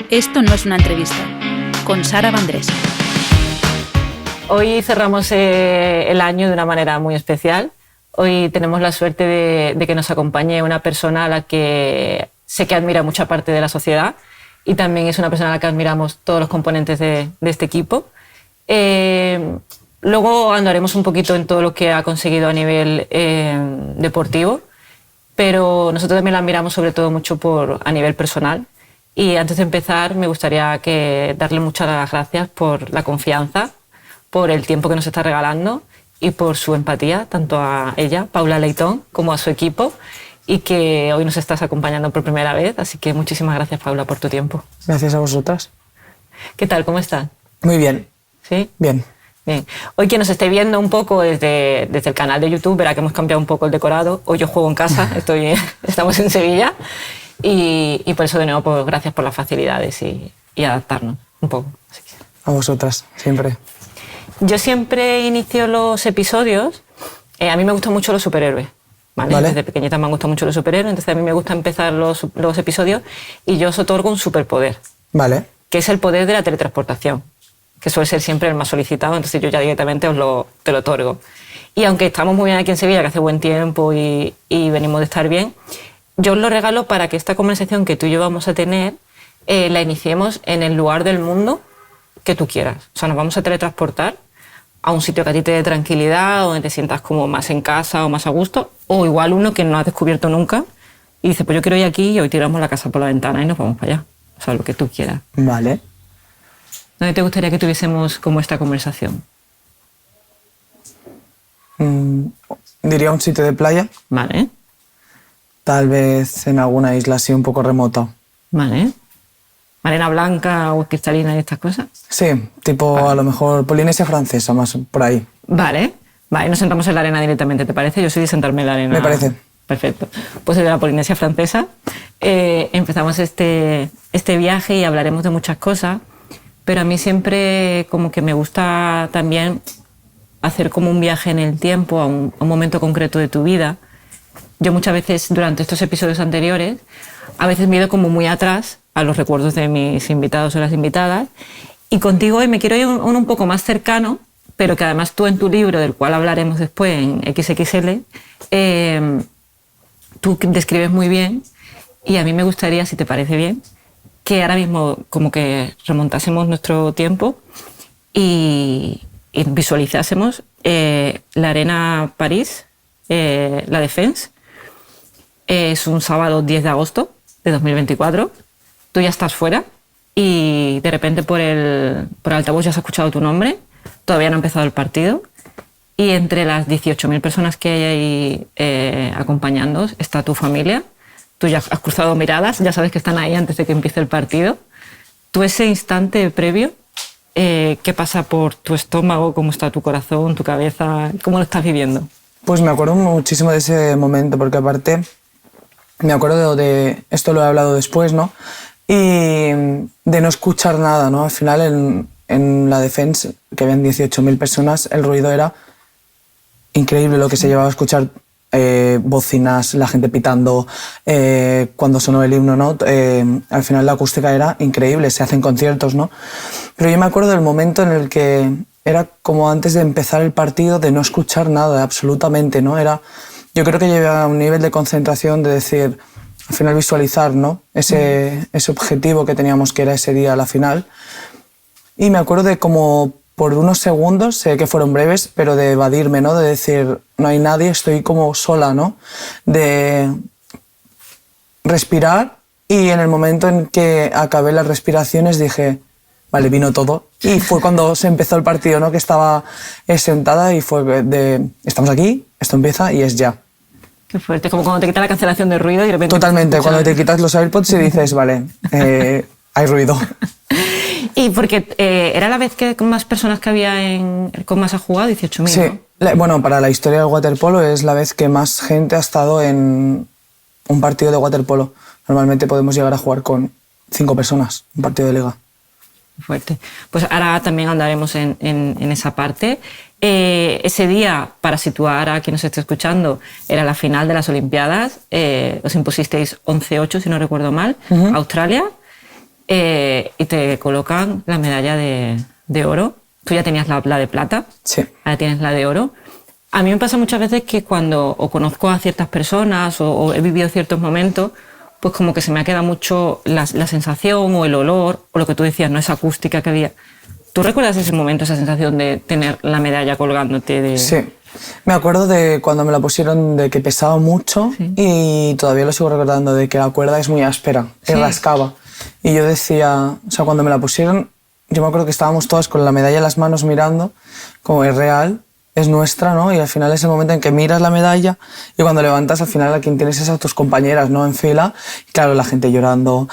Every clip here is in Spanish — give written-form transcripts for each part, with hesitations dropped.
Esto no es una entrevista, con Sara Vendrés. Hoy cerramos el año de una manera muy especial. Hoy tenemos la suerte de que nos acompañe una persona a la que sé que admira mucha parte de la sociedad y también es una persona a la que admiramos todos los componentes de este equipo. Luego andaremos un poquito en todo lo que ha conseguido a nivel deportivo, pero nosotros también la admiramos sobre todo mucho a nivel personal. Y antes de empezar me gustaría darle muchas las gracias por la confianza, por el tiempo que nos está regalando y por su empatía, tanto a ella, Paula Leitón, como a su equipo, y que hoy nos estás acompañando por primera vez. Así que muchísimas gracias, Paula, por tu tiempo. Gracias a vosotras. ¿Qué tal? ¿Cómo estás? Muy bien. ¿Sí? Bien. Bien. Hoy quien nos esté viendo un poco desde el canal de YouTube verá que hemos cambiado un poco el decorado. Hoy yo juego en casa, estamos en Sevilla y por eso de nuevo pues, gracias por las facilidades y adaptarnos un poco. Así que... A vosotras, siempre. Yo siempre inicio los episodios, a mí me gustan mucho los superhéroes. ¿Vale? Desde pequeñita me han gustado mucho los superhéroes, entonces a mí me gusta empezar los episodios y yo os otorgo un superpoder. Vale. Que es el poder de la teletransportación, que suele ser siempre el más solicitado, entonces yo ya directamente te lo otorgo. Y aunque estamos muy bien aquí en Sevilla, que hace buen tiempo y venimos de estar bien, yo os lo regalo para que esta conversación que tú y yo vamos a tener la iniciemos en el lugar del mundo que tú quieras. O sea, nos vamos a teletransportar a un sitio que a ti te dé tranquilidad, donde te sientas como más en casa o más a gusto, o igual uno que no has descubierto nunca y dice, pues yo quiero ir aquí y hoy tiramos la casa por la ventana y nos vamos para allá. O sea, lo que tú quieras. Vale. ¿Dónde te gustaría que tuviésemos como esta conversación? Diría un sitio de playa. Vale. Tal vez en alguna isla así un poco remota. Vale. ¿Arena blanca o cristalina y estas cosas? Sí, tipo vale. A lo mejor Polinesia francesa, más por ahí. Vale. Vale, nos sentamos en la arena directamente, ¿te parece? Yo soy de sentarme en la arena. Me parece. Perfecto. Pues desde la Polinesia francesa empezamos este viaje y hablaremos de muchas cosas, pero a mí siempre como que me gusta también hacer como un viaje en el tiempo, a un momento concreto de tu vida. Yo muchas veces durante estos episodios anteriores, a veces me he ido como muy atrás a los recuerdos de mis invitados o las invitadas, y contigo hoy me quiero ir un poco más cercano, pero que además tú en tu libro, del cual hablaremos después en XXL, tú describes muy bien, y a mí me gustaría, si te parece bien, que ahora mismo como que remontásemos nuestro tiempo y visualizásemos la Arena París, la Défense. Es un sábado 10 de agosto de 2024. Tú ya estás fuera y de repente por el altavoz ya has escuchado tu nombre. Todavía no ha empezado el partido. Y entre las 18.000 personas que hay ahí acompañándoos está tu familia. Tú ya has cruzado miradas, ya sabes que están ahí antes de que empiece el partido. Tú ese instante previo, ¿qué pasa por tu estómago? ¿Cómo está tu corazón, tu cabeza? ¿Cómo lo estás viviendo? Pues me acuerdo muchísimo de ese momento, porque aparte me acuerdo de, esto lo he hablado después, ¿no? Y de no escuchar nada, ¿no? Al final en la Défense, que habían 18.000 personas, el ruido era increíble lo que se llevaba a escuchar. Bocinas, la gente pitando, cuando sonó el himno, ¿no? Al final la acústica era increíble, se hacen conciertos, ¿no? Pero yo me acuerdo del momento en el que era como antes de empezar el partido, de no escuchar nada, absolutamente, ¿no? Yo creo que llegué a un nivel de concentración de decir, al final visualizar, ¿no? Ese objetivo que teníamos, que era ese día, la final. Y me acuerdo de como por unos segundos, sé que fueron breves, pero de evadirme, ¿no? De decir, no hay nadie, estoy como sola, ¿no? De respirar, y en el momento en que acabé las respiraciones dije, vale, vino todo. Y fue cuando se empezó el partido, ¿no? Que estaba sentada y fue de, estamos aquí, esto empieza y es ya. Qué fuerte, como cuando te quitas la cancelación de ruido y de repente... Totalmente, cuando te quitas los AirPods y dices, vale, hay ruido. Y porque era la vez que con más personas que había con más ha jugado, 18.000, sí, ¿no? Bueno, para la historia del waterpolo es la vez que más gente ha estado en un partido de waterpolo. Normalmente podemos llegar a jugar con 5 personas, un partido de liga. Fuerte. Pues ahora también andaremos en esa parte. Ese día, para situar a quien nos esté escuchando, era la final de las Olimpiadas. Os impusisteis 11-8, si no recuerdo mal, Australia. y te colocan la medalla de oro. Tú ya tenías la de plata, Sí. ahora tienes la de oro. A mí me pasa muchas veces que cuando o conozco a ciertas personas o he vivido ciertos momentos, pues como que se me ha quedado mucho la sensación o el olor, o lo que tú decías, ¿no? Esa acústica que había. ¿Tú recuerdas ese momento, esa sensación de tener la medalla colgándote? Sí. Me acuerdo de cuando me la pusieron, de que pesaba mucho, Sí. y todavía lo sigo recordando, de que la cuerda es muy áspera, que Sí. rascaba. Y yo decía, o sea, cuando me la pusieron, yo me acuerdo que estábamos todas con la medalla en las manos mirando, como es real, es nuestra, ¿no? Y al final es el momento en que miras la medalla y cuando levantas, al final a quien tienes es a tus compañeras, ¿no? En fila. Y claro, la gente llorando,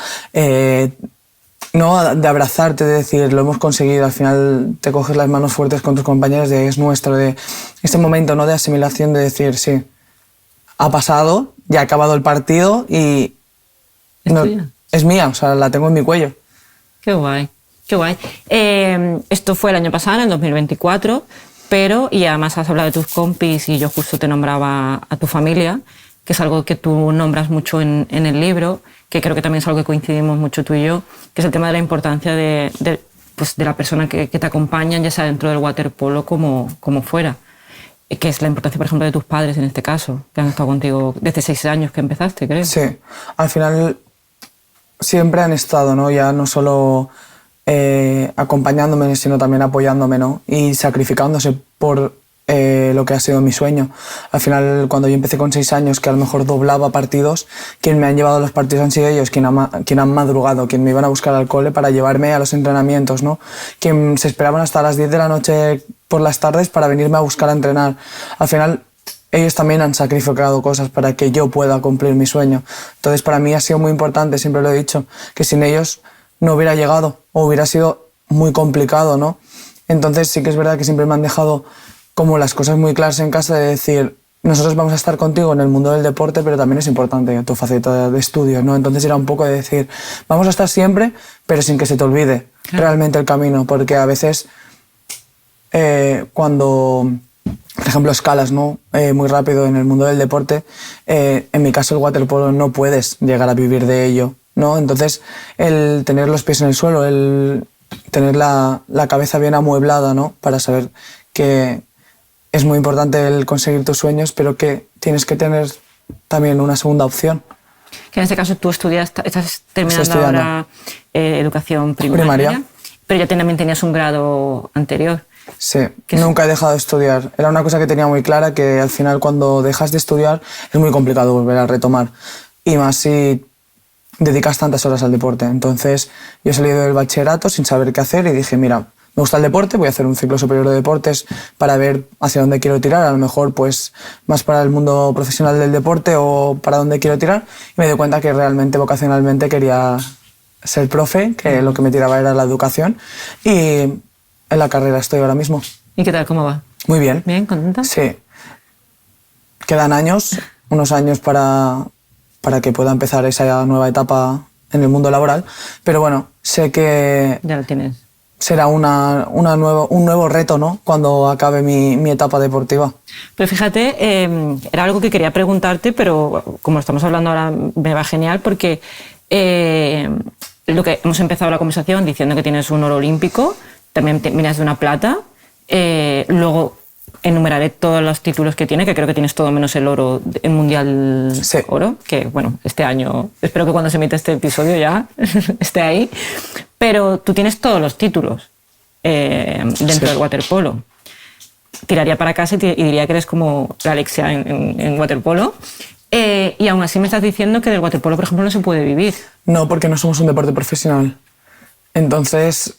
¿no? De abrazarte, de decir, lo hemos conseguido. Al final te coges las manos fuertes con tus compañeras de es nuestro, de este momento, ¿no? De asimilación, de decir, sí, ha pasado, ya ha acabado el partido y ¿Es no, tuya? es mía, o sea, la tengo en mi cuello. Qué guay, qué guay. Esto fue el año pasado, en el 2024, pero, y además has hablado de tus compis y yo justo te nombraba a tu familia, que es algo que tú nombras mucho en el libro, que creo que también es algo que coincidimos mucho tú y yo, que es el tema de la importancia pues de la persona que te acompaña, ya sea dentro del waterpolo como fuera. Que es la importancia, por ejemplo, de tus padres en este caso, que han estado contigo desde 6 años que empezaste, creo. Sí, al final siempre han estado, ¿no? Ya no solo acompañándome, sino también apoyándome, ¿no? Y sacrificándose por lo que ha sido mi sueño. Al final, cuando yo empecé con 6 años, que a lo mejor doblaba partidos, quien me han llevado a los partidos han sido ellos, quien han madrugado, quien me iban a buscar al cole para llevarme a los entrenamientos, ¿no? Quien se esperaban hasta las 10 de la noche por las tardes para venirme a buscar a entrenar. Al final, ellos también han sacrificado cosas para que yo pueda cumplir mi sueño. Entonces, para mí ha sido muy importante, siempre lo he dicho, que sin ellos no hubiera llegado o hubiera sido muy complicado, ¿no? Entonces, sí que es verdad que siempre me han dejado como las cosas muy claras en casa, de decir, nosotros vamos a estar contigo en el mundo del deporte, pero también es importante tu faceta de estudios, ¿no? Entonces era un poco de decir, vamos a estar siempre, pero sin que se te olvide realmente el camino, porque a veces cuando, por ejemplo, escalas, ¿no? Muy rápido en el mundo del deporte, en mi caso el waterpolo no puedes llegar a vivir de ello, ¿no? Entonces el tener los pies en el suelo, el tener la cabeza bien amueblada, ¿no? Para saber que es muy importante el conseguir tus sueños, pero que tienes que tener también una segunda opción. Que en este caso tú estás terminando Estoy estudiando. ahora educación primaria, pero ya también tenías un grado anterior. Sí, nunca he dejado de estudiar. Era una cosa que tenía muy clara, que al final cuando dejas de estudiar es muy complicado volver a retomar. Y más si dedicas tantas horas al deporte. Entonces yo he salido del bachillerato sin saber qué hacer y dije, mira, me gusta el deporte, voy a hacer un ciclo superior de deportes para ver hacia dónde quiero tirar, a lo mejor pues más para el mundo profesional del deporte o para dónde quiero tirar. Y me di cuenta que realmente vocacionalmente quería ser profe, que lo que me tiraba era la educación, y en la carrera estoy ahora mismo. ¿Y qué tal? ¿Cómo va? Muy bien. ¿Bien? ¿Contenta? Sí. Quedan años, unos años para que pueda empezar esa nueva etapa en el mundo laboral, pero bueno, sé que Ya lo tienes. será un nuevo reto, ¿no? Cuando acabe mi etapa deportiva. Pero fíjate, era algo que quería preguntarte, pero como estamos hablando ahora me va genial porque lo que hemos empezado la conversación diciendo que tienes un oro olímpico, también vienes de una plata, luego enumeraré todos los títulos que tiene, que creo que tienes todo menos el oro, el mundial Sí. oro, que bueno, este año, espero que cuando se emita este episodio ya esté ahí, pero tú tienes todos los títulos dentro Sí. del waterpolo. Tiraría para casa y diría que eres como la Alexia en waterpolo, y aún así me estás diciendo que del waterpolo, por ejemplo, no se puede vivir. No, porque no somos un deporte profesional. Entonces,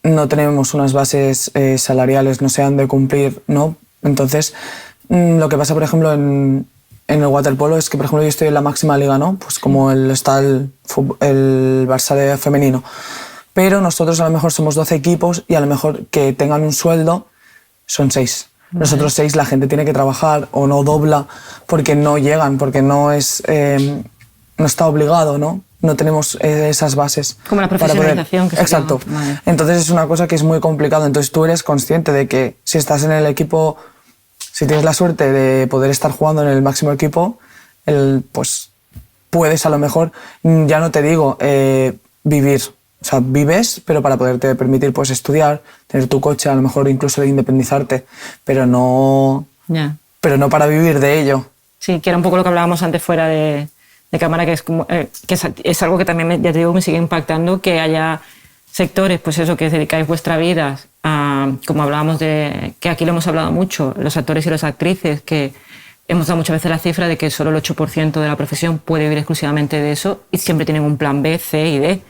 no tenemos unas bases salariales, no se han de cumplir, ¿no? Entonces, lo que pasa, por ejemplo, en el waterpolo es que, por ejemplo, yo estoy en la máxima liga, ¿no? Pues como está el Barça femenino. Pero nosotros a lo mejor somos 12 equipos y a lo mejor que tengan un sueldo son 6. Nosotros 6 la gente tiene que trabajar o no dobla porque no llegan, porque no está obligado, ¿no? No tenemos esas bases. Como la para poder- profesionalización que se Exacto. llama. Vale. Entonces es una cosa que es muy complicado. Entonces tú eres consciente de que si estás en el equipo, si tienes la suerte de poder estar jugando en el máximo equipo, pues puedes a lo mejor, ya no te digo vivir, O sea, vives, pero para poderte permitir pues, estudiar, tener tu coche, a lo mejor incluso de independizarte, pero no para vivir de ello. Sí, que era un poco lo que hablábamos antes fuera de cámara, que es algo que también, ya te digo, me sigue impactando, que haya sectores, pues eso, que dedicáis vuestra vida a, como hablábamos de, que aquí lo hemos hablado mucho, los actores y las actrices, que hemos dado muchas veces la cifra de que solo el 8% de la profesión puede vivir exclusivamente de eso y siempre tienen un plan B, C y D.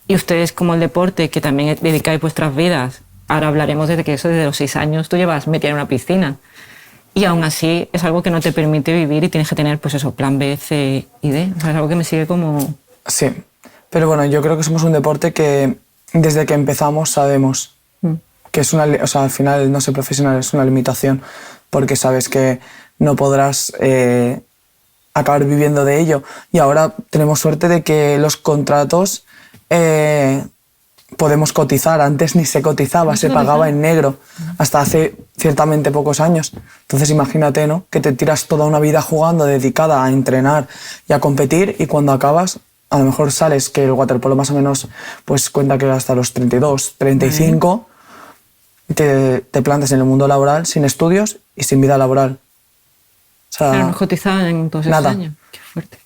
Y ustedes, como el deporte, que también dedicáis vuestras vidas, ahora hablaremos desde que eso desde los 6 años tú llevas metida en una piscina. Y aún así es algo que no te permite vivir y tienes que tener, pues eso, plan B, C y D. O sea, es algo que me sigue como... Sí, pero bueno, yo creo que somos un deporte que desde que empezamos sabemos que es o sea, al final no ser profesional es una limitación, porque sabes que no podrás acabar viviendo de ello. Y ahora tenemos suerte de que los contratos podemos cotizar. Antes ni se cotizaba, se pagaba en negro, hasta hace ciertamente pocos años. Entonces imagínate, ¿no?, que te tiras toda una vida jugando, dedicada a entrenar y a competir, y cuando acabas, a lo mejor sales, que el waterpolo más o menos pues cuenta que hasta los 32, 35, te plantas en el mundo laboral sin estudios y sin vida laboral. O sea, pero no cotizaban en todos esos años. Qué fuerte.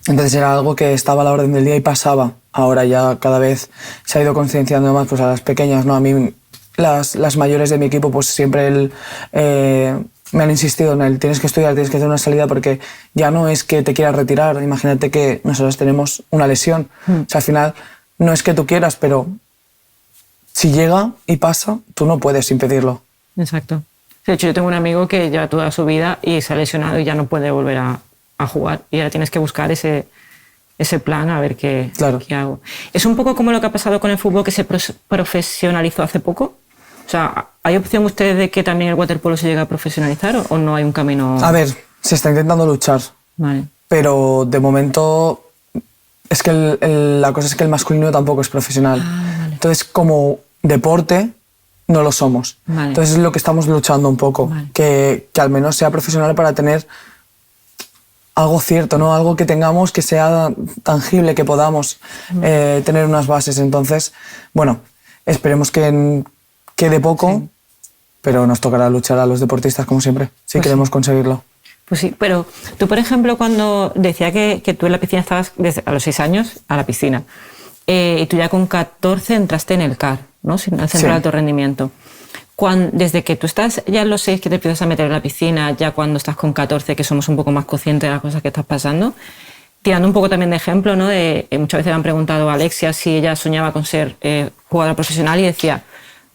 Entonces era algo que estaba a la orden del día y pasaba. Ahora ya cada vez se ha ido concienciando más, pues a las pequeñas, ¿no? A mí las mayores de mi equipo pues siempre me han insistido en el tienes que estudiar, tienes que hacer una salida, porque ya no es que te quieras retirar. Imagínate que nosotros tenemos una lesión. O sea, al final no es que tú quieras, pero si llega y pasa, tú no puedes impedirlo. Exacto. De hecho, yo tengo un amigo que lleva toda su vida y se ha lesionado y ya no puede volver a jugar. Y ahora tienes que buscar ese plan a ver qué hago. Es un poco como lo que ha pasado con el fútbol, que se profesionalizó hace poco. O sea, ¿hay opción ustedes de que también el waterpolo se llegue a profesionalizar o no hay un camino? A ver, se está intentando luchar. Vale. Pero de momento es que la cosa es que el masculino tampoco es profesional. Vale. Entonces, como deporte, no lo somos. Vale. Entonces es lo que estamos luchando un poco. Vale. Que al menos sea profesional para tener algo cierto, ¿no? Algo que tengamos, que sea tangible, que podamos tener unas bases. Entonces, bueno, esperemos que quede poco, pero nos tocará luchar a los deportistas como siempre, si queremos conseguirlo. Pues sí, pero tú, por ejemplo, cuando decía que tú en la piscina estabas desde a los 6 años a la piscina, y tú ya con 14 entraste en el CAR, ¿no? El Centro de Alto Rendimiento. Desde que tú estás ya en los 6 que te empiezas a meter en la piscina, ya cuando estás con 14, que somos un poco más conscientes de las cosas que estás pasando, tirando un poco también de ejemplo, ¿no? Muchas veces me han preguntado a Alexia si ella soñaba con ser jugadora profesional y decía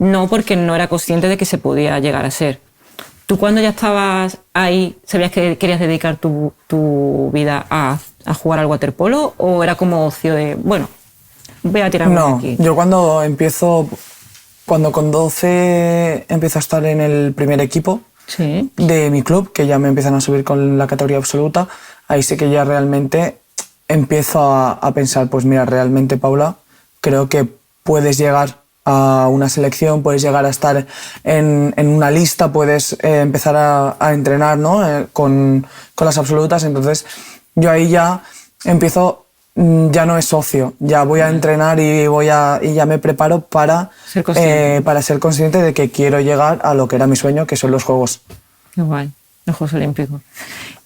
no, porque no era consciente de que se podía llegar a ser. ¿Tú cuando ya estabas ahí sabías que querías dedicar tu vida a jugar al waterpolo o era como ocio de, bueno, voy a tirarme aquí? No, yo cuando con 12 empiezo a estar en el primer equipo de mi club, que ya me empiezan a subir con la categoría absoluta, ahí sí que ya realmente empiezo a pensar, pues mira, realmente, Paula, creo que puedes llegar a una selección, puedes llegar a estar en una lista, puedes empezar a entrenar, ¿no? con las absolutas. Entonces yo ahí ya empiezo, ya no es socio, ya voy a entrenar y ya me preparo para ser consciente de que quiero llegar a lo que era mi sueño, que son los Juegos. Qué guay, los Juegos Olímpicos.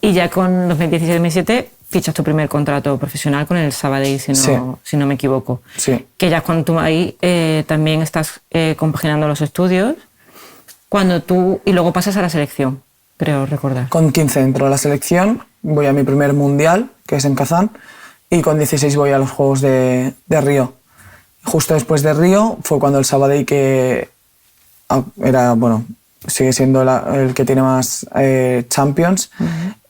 Y ya con 2016-2017 fichas tu primer contrato profesional con el Sabadell, si no me equivoco. Sí. Que ya es cuando tú ahí también estás compaginando los estudios, y luego pasas a la selección, creo recordar. Con 15 entro a la selección, voy a mi primer mundial, que es en Kazán, y con 16 voy a los Juegos de Río. Justo después de Río fue cuando el Sabadell, que era, bueno, sigue siendo el que tiene más Champions,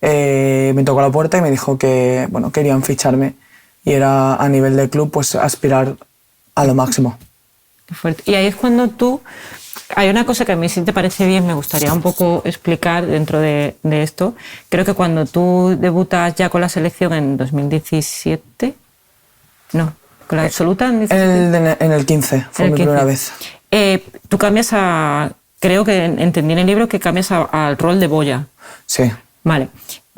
me tocó a la puerta y me dijo que, bueno, querían ficharme y era a nivel de club pues aspirar a lo máximo. Qué fuerte. Y ahí es cuando hay una cosa que a mí, si te parece bien, me gustaría un poco explicar dentro de esto. Creo que cuando tú debutas ya con la selección en 2017, no, con la absoluta en 2017. En el 15, fue mi primera vez. Tú cambias creo que entendí en el libro que cambias al rol de boya. Sí. Vale.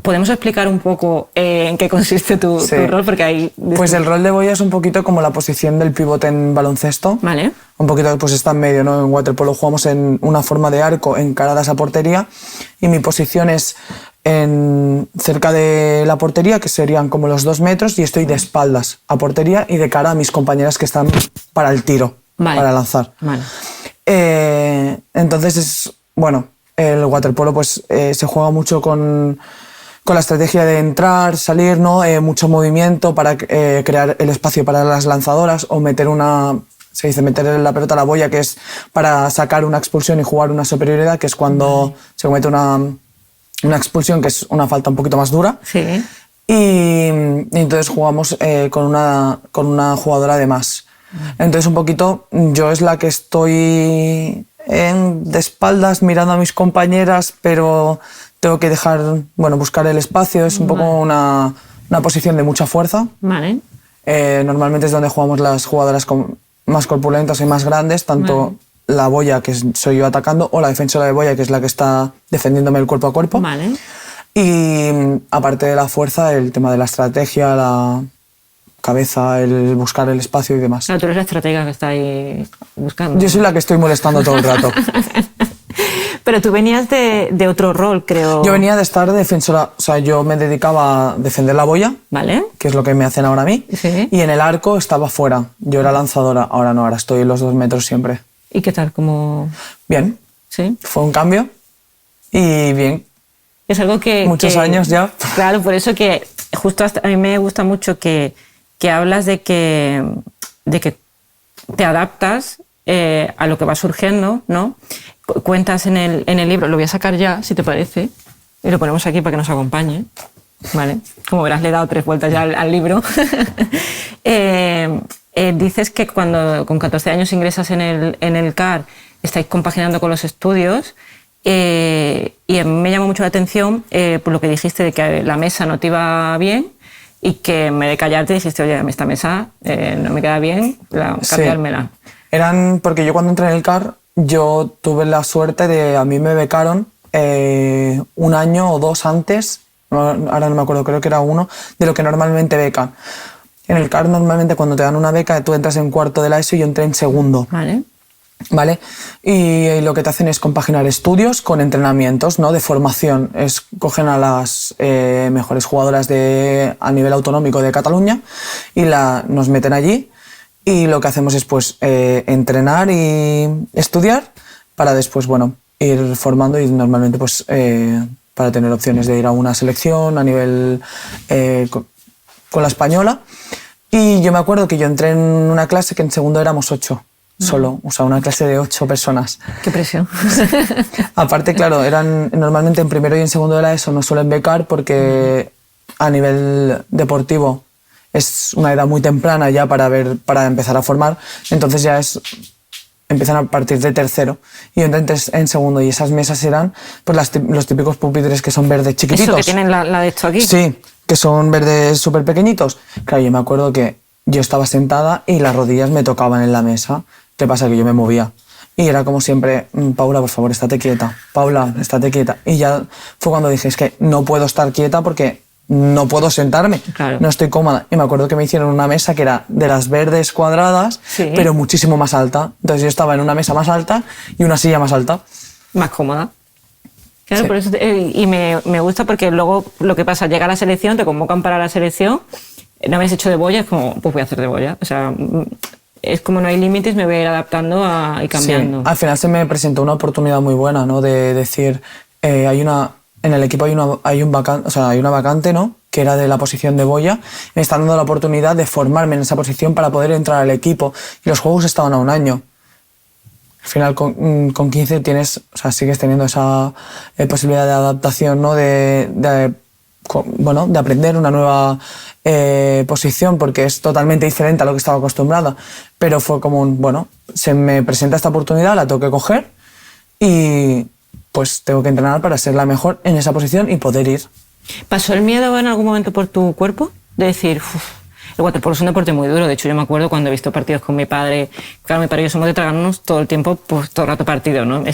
¿podemos explicar un poco en qué consiste tu rol? Porque hay... Pues el rol de boya es un poquito como la posición del pivote en baloncesto. Vale. Un poquito pues está en medio, ¿no? En waterpolo jugamos en una forma de arco encarada a esa portería y mi posición es cerca de la portería, que serían como los 2 metros, y estoy de espaldas a portería y de cara a mis compañeras que están para el tiro, para lanzar. Vale. Entonces, bueno, el waterpolo pues, se juega mucho con la estrategia de entrar, salir, ¿no? Mucho movimiento para crear el espacio para las lanzadoras o meter se dice meter la pelota a la boya, que es para sacar una expulsión y jugar una superioridad, que es cuando se comete una expulsión, que es una falta un poquito más dura. Sí. Y entonces jugamos con una jugadora de más. Entonces un poquito yo es la que estoy de espaldas mirando a mis compañeras, pero tengo que buscar el espacio. Es un poco una posición de mucha fuerza. Vale. Normalmente es donde jugamos las jugadoras más corpulentas y más grandes, tanto la boya, que soy yo atacando, o la defensora de boya, que es la que está defendiéndome el cuerpo a cuerpo. Vale. Y aparte de la fuerza, el tema de la estrategia, la cabeza, el buscar el espacio y demás. Claro, tú eres la estratega que está ahí buscando. Yo soy la que estoy molestando todo el rato. Pero tú venías de otro rol, creo. Yo venía de estar defensora, o sea, yo me dedicaba a defender la boya, ¿vale? Que es lo que me hacen ahora a mí, Sí. Y en el arco estaba fuera. Yo era lanzadora, ahora no, ahora estoy en los 2 metros siempre. ¿Y qué tal? Bien, ¿Sí? fue un cambio y bien. Es algo que... Muchos años ya. Claro, por eso que justo a mí me gusta mucho que hablas de que te adaptas a lo que va surgiendo, ¿no? Cuentas en el libro, lo voy a sacar ya, si te parece, y lo ponemos aquí para que nos acompañe, ¿vale? Como verás, le he dado 3 vueltas ya al libro. Dices que cuando con 14 años ingresas en el CAR, estáis compaginando con los estudios, y a mí me llamó mucho la atención por lo que dijiste de que la mesa no te iba bien y que en vez de callarte dijiste, oye, esta mesa no me queda bien, cambiármela. Sí. Porque yo cuando entré en el CAR, yo tuve la suerte de, a mí me becaron 1 año o 2 antes, ahora no me acuerdo, creo que era 1, de lo que normalmente becan. En el CAR normalmente cuando te dan una beca tú entras en 4º de la ESO y yo entré en 2º. ¿Vale? Y lo que te hacen es compaginar estudios con entrenamientos, ¿no? De formación. Cogen a las mejores jugadoras a nivel autonómico de Cataluña y nos meten allí. Y lo que hacemos es pues, entrenar y estudiar para después, ir formando y normalmente pues, para tener opciones de ir a una selección a nivel con la española. Y yo me acuerdo que yo entré en una clase que en 2º éramos 8 solo, o sea, una clase de 8 personas. ¡Qué presión! Aparte, claro, normalmente en 1º y en 2º de la ESO nos suelen becar porque a nivel deportivo es una edad muy temprana ya para empezar a formar, entonces ya empiezan a partir de 3º y yo entré en 2º y esas mesas eran pues los típicos pupitres que son verdes chiquititos. Eso que tienen la de esto aquí. Sí, que son verdes súper pequeñitos. Claro, yo me acuerdo que yo estaba sentada y las rodillas me tocaban en la mesa. ¿Qué pasa? Que yo me movía. Y era como siempre, Paula, por favor, estate quieta. Paula, estate quieta. Y ya fue cuando dije, es que no puedo estar quieta porque no puedo sentarme. Claro. No estoy cómoda. Y me acuerdo que me hicieron una mesa que era de las verdes cuadradas, sí, pero muchísimo más alta. Entonces yo estaba en una mesa más alta y una silla más alta. Más cómoda. Claro, Sí. por eso y me gusta porque luego lo que pasa, llega a la selección, te convocan para la selección, no habéis hecho de boya, es como, pues voy a hacer de boya. O sea, es como no hay límites, me voy a ir adaptando y cambiando. Sí. Al final se me presentó una oportunidad muy buena, ¿no? De decir, en el equipo hay una vacante, ¿no? Que era de la posición de boya. Me están dando la oportunidad de formarme en esa posición para poder entrar al equipo. Y los juegos estaban a 1 año. Al final, con 15 sigues teniendo esa posibilidad de adaptación, ¿no? De aprender una nueva posición, porque es totalmente diferente a lo que estaba acostumbrada. Pero fue como se me presenta esta oportunidad, la tengo que coger y pues tengo que entrenar para ser la mejor en esa posición y poder ir. ¿Pasó el miedo en algún momento por tu cuerpo? De decir, el waterpolo es un deporte muy duro. De hecho, yo me acuerdo cuando he visto partidos con mi padre. Claro, mi padre y yo somos de tragarnos todo el tiempo, pues todo el rato partido, ¿no?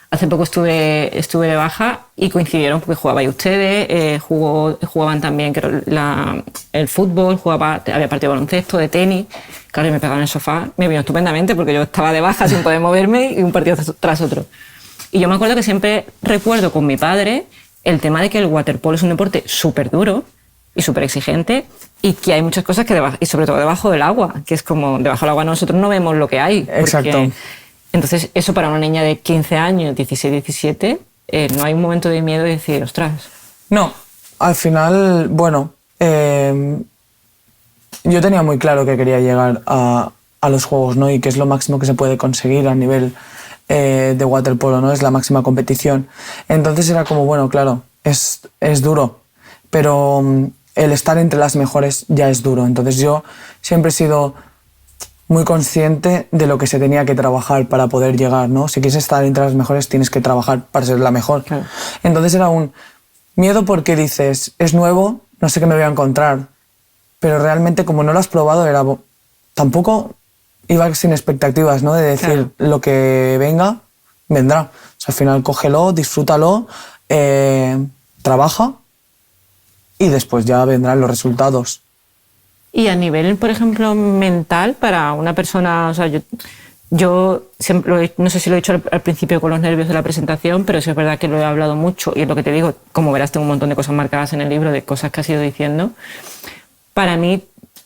hace poco estuve de baja y coincidieron porque jugabais ustedes, jugaban también el fútbol, había partido de baloncesto, de tenis. Claro, y me pegaba en el sofá, me vino estupendamente porque yo estaba de baja sin poder moverme y un partido tras otro. Y yo me acuerdo que siempre recuerdo con mi padre el tema de que el waterpolo es un deporte súper duro y súper exigente y que hay muchas cosas y sobre todo debajo del agua, que es como debajo del agua nosotros no vemos lo que hay. Exacto. Entonces eso para una niña de 15 años, 16, 17, no hay un momento de miedo de decir, ostras. No, al final, bueno, yo tenía muy claro que quería llegar a los Juegos, ¿no? Y que es lo máximo que se puede conseguir a nivel de waterpolo, ¿no? Es la máxima competición. Entonces era como, bueno, claro, es duro, pero el estar entre las mejores ya es duro. Entonces yo siempre he sido muy consciente de lo que se tenía que trabajar para poder llegar, ¿no? Si quieres estar entre las mejores tienes que trabajar para ser la mejor. Claro. Entonces era un miedo porque dices, es nuevo, no sé qué me voy a encontrar, pero realmente como no lo has probado tampoco iba sin expectativas, ¿no? De decir, claro, lo que venga, vendrá. O sea, al final cógelo, disfrútalo, trabaja y después ya vendrán los resultados. Y a nivel, por ejemplo, mental, para una persona, o sea, yo siempre, no sé si lo he dicho al principio con los nervios de la presentación, pero sí es verdad que lo he hablado mucho y es lo que te digo, como verás tengo un montón de cosas marcadas en el libro, de cosas que has ido diciendo. Para mí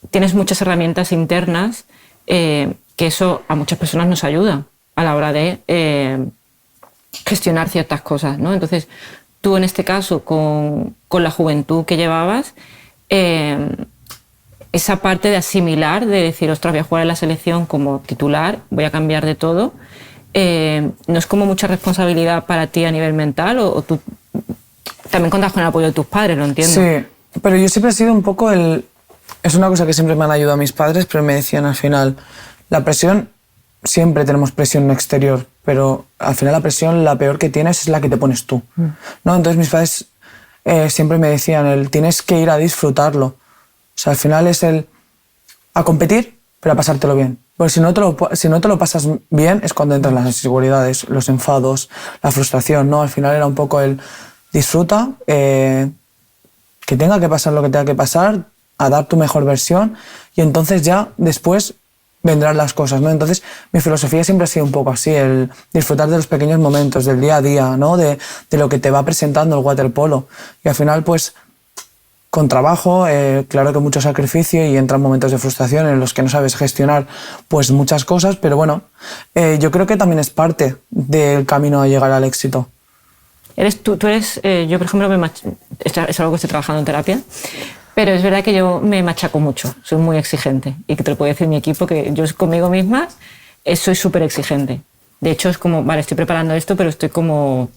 tienes muchas herramientas internas que eso a muchas personas nos ayuda a la hora de gestionar ciertas cosas, ¿no? Entonces, tú en este caso, con la juventud que llevabas, esa parte de asimilar, de decir, ostras, voy a jugar en la selección como titular, voy a cambiar de todo, ¿no es como mucha responsabilidad para ti a nivel mental? ¿O tú también contas con el apoyo de tus padres, lo entiendo? Sí, pero yo siempre he sido un poco es una cosa que siempre me han ayudado mis padres, pero me decían al final, la presión, siempre tenemos presión exterior, pero al final la presión, la peor que tienes es la que te pones tú, ¿no? Entonces mis padres siempre me decían, tienes que ir a disfrutarlo. O sea, al final es a competir, pero a pasártelo bien. Porque si no te lo pasas bien es cuando entran las inseguridades, los enfados, la frustración, ¿no? Al final era un poco disfruta, que tenga que pasar lo que tenga que pasar, a dar tu mejor versión y entonces ya después vendrán las cosas, ¿no? Entonces mi filosofía siempre ha sido un poco así, el disfrutar de los pequeños momentos, del día a día, ¿no? De lo que te va presentando el waterpolo. Y al final, pues, con trabajo, claro que mucho sacrificio y entran momentos de frustración en los que no sabes gestionar pues muchas cosas, pero bueno, yo creo que también es parte del camino a llegar al éxito. Tú eres, yo por ejemplo, es algo que estoy trabajando en terapia, pero es verdad que yo me machaco mucho, soy muy exigente y que te lo puede decir mi equipo, que yo conmigo misma soy súper exigente. De hecho es como, vale, estoy preparando esto, pero estoy como...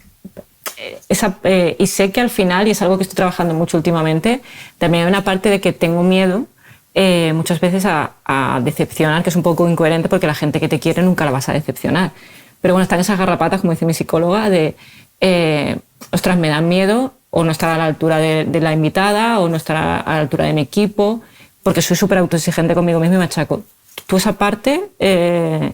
y sé que al final, y es algo que estoy trabajando mucho últimamente, también hay una parte de que tengo miedo muchas veces a decepcionar, que es un poco incoherente porque la gente que te quiere nunca la vas a decepcionar. Pero bueno, están esas garrapatas, como dice mi psicóloga, de ostras, me dan miedo o no estar a la altura de la invitada o no estar a la altura de mi equipo, porque soy súper autoexigente conmigo mismo y me achaco. Tú esa parte es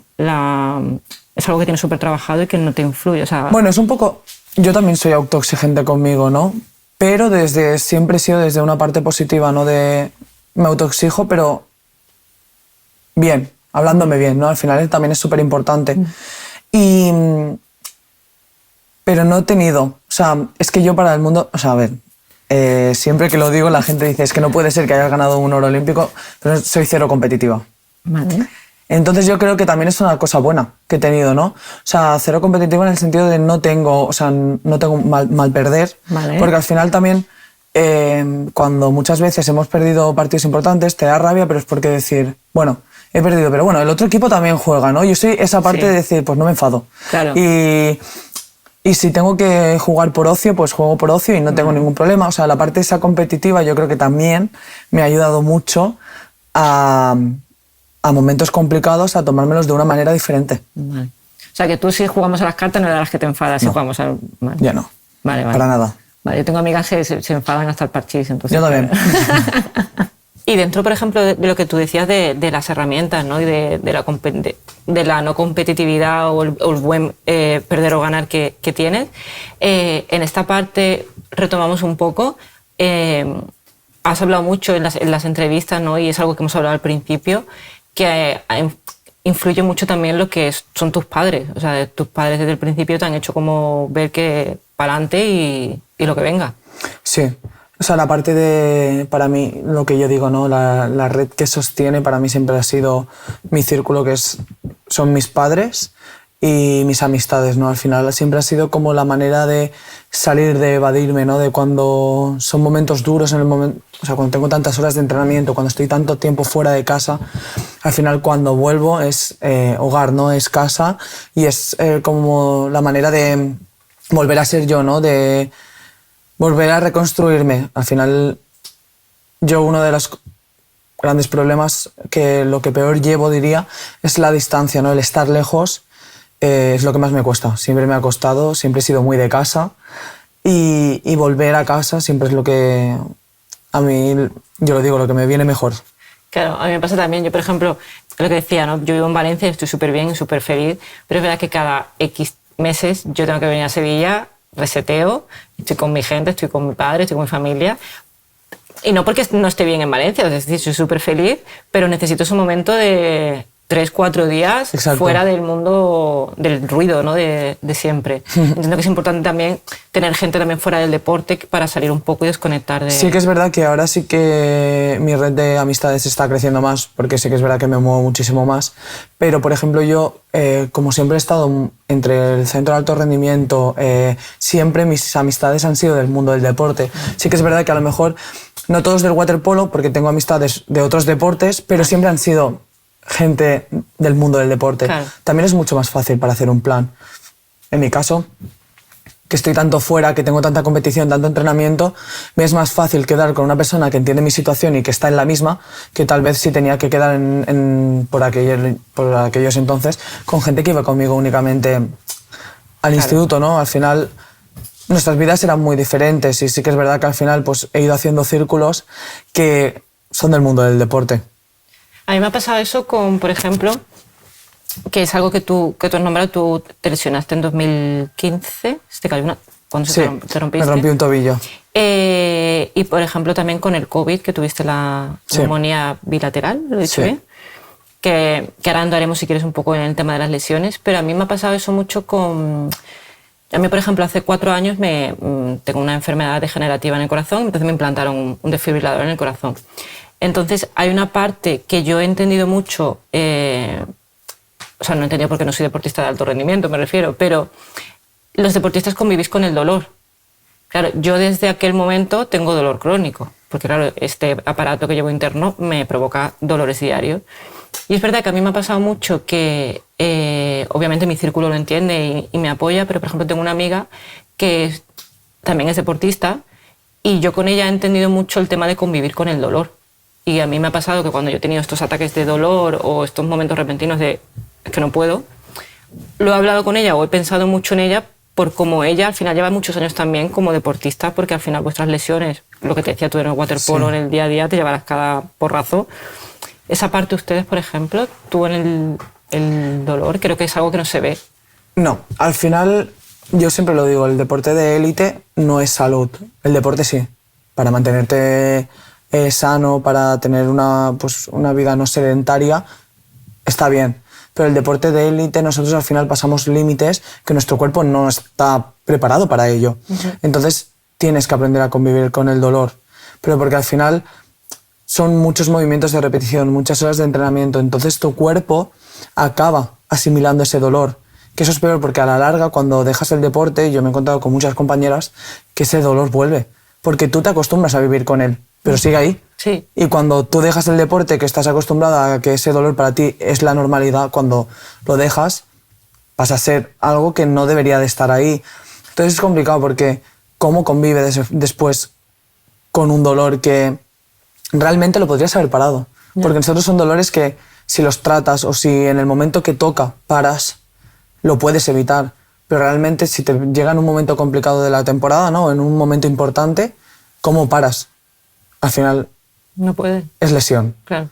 algo que tienes súper trabajado y que no te influye. O sea, bueno, es un poco... Yo también soy autoexigente conmigo, ¿no? Pero siempre he sido desde una parte positiva, ¿no? Me autoexijo, pero bien, hablándome bien, ¿no? Al final también es súper importante. Pero no he tenido... O sea, es que yo para el mundo... O sea, a ver, siempre que lo digo la gente dice, es que no puede ser que hayas ganado un oro olímpico, pero soy cero competitiva. Vale. Entonces yo creo que también es una cosa buena que he tenido, ¿no? O sea, cero competitivo en el sentido de no tengo mal perder, vale. Porque al final también cuando muchas veces hemos perdido partidos importantes te da rabia, pero es porque decir, bueno, he perdido, pero bueno, el otro equipo también juega, ¿no? Yo soy esa parte de decir, pues no me enfado. Claro. Y si tengo que jugar por ocio, pues juego por ocio y no tengo ningún problema. O sea, la parte esa competitiva yo creo que también me ha ayudado mucho a momentos complicados a tomármelos de una manera diferente. Vale. O sea, que tú si jugamos a las cartas no eres de las que te enfadas, no. Si jugamos a... Vale. Ya no. Vale. Para nada. Vale, yo tengo amigas que se enfadan hasta el parchís, entonces... Yo también. Y dentro, por ejemplo, de lo que tú decías de las herramientas, ¿no? Y de la no competitividad o el buen perder o ganar que tienes, en esta parte retomamos un poco. Has hablado mucho en las entrevistas, ¿no? Y es algo que hemos hablado al principio, que influye mucho también lo que son tus padres. O sea, tus padres desde el principio te han hecho como ver que para adelante y lo que venga. Sí. O sea, la parte de, para mí, lo que yo digo, ¿no? La red que sostiene para mí siempre ha sido mi círculo, son mis padres y mis amistades, ¿no? Al final siempre ha sido como la manera de salir, de evadirme, ¿no? De cuando son momentos duros, o sea, cuando tengo tantas horas de entrenamiento, cuando estoy tanto tiempo fuera de casa, al final cuando vuelvo es hogar, ¿no? Es casa y es como la manera de volver a ser yo, ¿no? De volver a reconstruirme. Al final, yo uno de los grandes problemas, que lo que peor llevo, diría, es la distancia, ¿no? El estar lejos es lo que más me cuesta. Siempre me ha costado, siempre he sido muy de casa y volver a casa siempre es lo que a mí, yo lo digo, lo que me viene mejor. Claro, a mí me pasa también. Yo, por ejemplo, lo que decía, ¿no? Yo vivo en Valencia y estoy súper bien y súper feliz, pero es verdad que cada X meses yo tengo que venir a Sevilla, reseteo, estoy con mi gente, estoy con mi padre, estoy con mi familia. Y no porque no esté bien en Valencia, es decir, soy súper feliz, pero necesito ese momento de 3-4 días. Exacto. Fuera del mundo del ruido, ¿no? de siempre. Entiendo que es importante también tener gente también fuera del deporte para salir un poco y desconectar de... Sí que es verdad que ahora sí que mi red de amistades está creciendo más, porque sí que es verdad que me muevo muchísimo más, pero por ejemplo yo, como siempre he estado entre el centro de alto rendimiento, siempre mis amistades han sido del mundo del deporte. Sí que es verdad que a lo mejor no todos del waterpolo, porque tengo amistades de otros deportes, pero siempre han sido gente del mundo del deporte. Claro. También es mucho más fácil para hacer un plan. En mi caso, que estoy tanto fuera, que tengo tanta competición, tanto entrenamiento, me es más fácil quedar con una persona que entiende mi situación y que está en la misma, que tal vez si tenía que quedar por aquellos entonces con gente que iba conmigo únicamente al claro. instituto, ¿no? Al final nuestras vidas eran muy diferentes y sí que es verdad que al final pues, he ido haciendo círculos que son del mundo del deporte. A mí me ha pasado eso con, por ejemplo, que es algo que tú has nombrado, tú te lesionaste en 2015, ¿te cayó cuando sí, te rompiste? Me rompí un tobillo. Y, por ejemplo, también con el COVID, que tuviste la neumonía bilateral, ¿lo he dicho bien? Que ahora andaremos, si quieres, un poco en el tema de las lesiones, pero a mí me ha pasado eso mucho con... A mí, por ejemplo, hace 4 años tengo una enfermedad degenerativa en el corazón, entonces me implantaron un desfibrilador en el corazón. Entonces, hay una parte que yo he entendido mucho, o sea, no he entendido porque no soy deportista de alto rendimiento, me refiero, pero los deportistas convivís con el dolor. Claro, yo desde aquel momento tengo dolor crónico, porque claro, este aparato que llevo interno me provoca dolores diarios. Y es verdad que a mí me ha pasado mucho que, obviamente mi círculo lo entiende y me apoya, pero por ejemplo tengo una amiga que también es deportista y yo con ella he entendido mucho el tema de convivir con el dolor. Y a mí me ha pasado que cuando yo he tenido estos ataques de dolor o estos momentos repentinos de es que no puedo, lo he hablado con ella o he pensado mucho en ella por cómo ella al final lleva muchos años también como deportista, porque al final vuestras lesiones, lo que te decía tú en el waterpolo, en el día a día, te llevarás cada porrazo. Esa parte ustedes, por ejemplo, tú en el dolor, creo que es algo que no se ve. No, al final yo siempre lo digo, el deporte de élite no es salud, el deporte sí, para mantenerte sano, para tener una vida no sedentaria, está bien. Pero el deporte de élite, nosotros al final pasamos límites que nuestro cuerpo no está preparado para ello. Entonces tienes que aprender a convivir con el dolor. Pero porque al final son muchos movimientos de repetición, muchas horas de entrenamiento. Entonces tu cuerpo acaba asimilando ese dolor. Que eso es peor porque a la larga, cuando dejas el deporte, yo me he encontrado con muchas compañeras que ese dolor vuelve. Porque tú te acostumbras a vivir con él, pero sigue ahí. Sí. Y cuando tú dejas el deporte, que estás acostumbrada a que ese dolor para ti es la normalidad, cuando lo dejas, pasa a ser algo que no debería de estar ahí. Entonces es complicado porque ¿cómo convive después con un dolor que realmente lo podrías haber parado? Porque nosotros son dolores que si los tratas o si en el momento que toca paras, lo puedes evitar. Pero realmente si te llega en un momento complicado de la temporada, ¿no? En un momento importante, ¿cómo paras? Al final No puede. es lesión. Claro.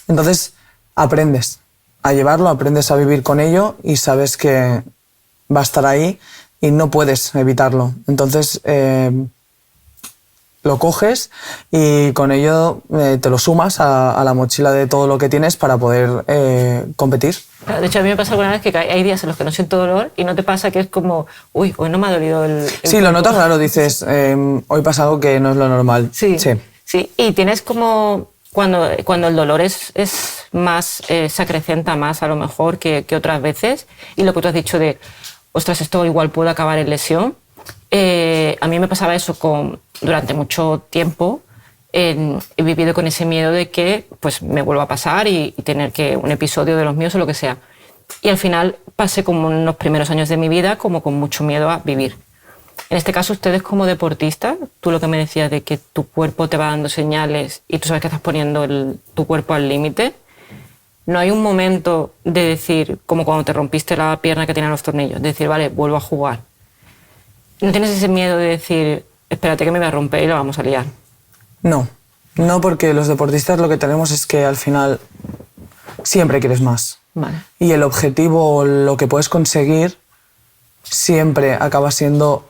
Entonces aprendes a llevarlo, aprendes a vivir con ello y sabes que va a estar ahí y no puedes evitarlo. Entonces lo coges y con ello te lo sumas a la mochila de todo lo que tienes para poder competir. Claro, de hecho, a mí me pasa alguna vez que hay días en los que no siento dolor y no te pasa que es como, uy, hoy no me ha dolido el Sí, cuerpo. lo notas claro, dices, hoy pasa algo que no es lo normal. Sí. Y tienes como, cuando el dolor es más, se acrecenta más a lo mejor que otras veces, y lo que tú has dicho de, ostras, esto igual puede acabar en lesión, a mí me pasaba eso durante mucho tiempo. He vivido con ese miedo de que pues, me vuelva a pasar y tener que un episodio de los míos o lo que sea. Y al final pasé como en los primeros años de mi vida como con mucho miedo a vivir. En este caso, ustedes como deportistas, tú lo que me decías de que tu cuerpo te va dando señales y tú sabes que estás poniendo tu cuerpo al límite, ¿no hay un momento de decir, como cuando te rompiste la pierna que tenía los tornillos, de decir, vale, vuelvo a jugar? ¿No tienes ese miedo de decir, espérate que me voy a romper y lo vamos a liar? No, porque los deportistas lo que tenemos es que al final siempre quieres más. Vale. Y el objetivo, lo que puedes conseguir, siempre acaba siendo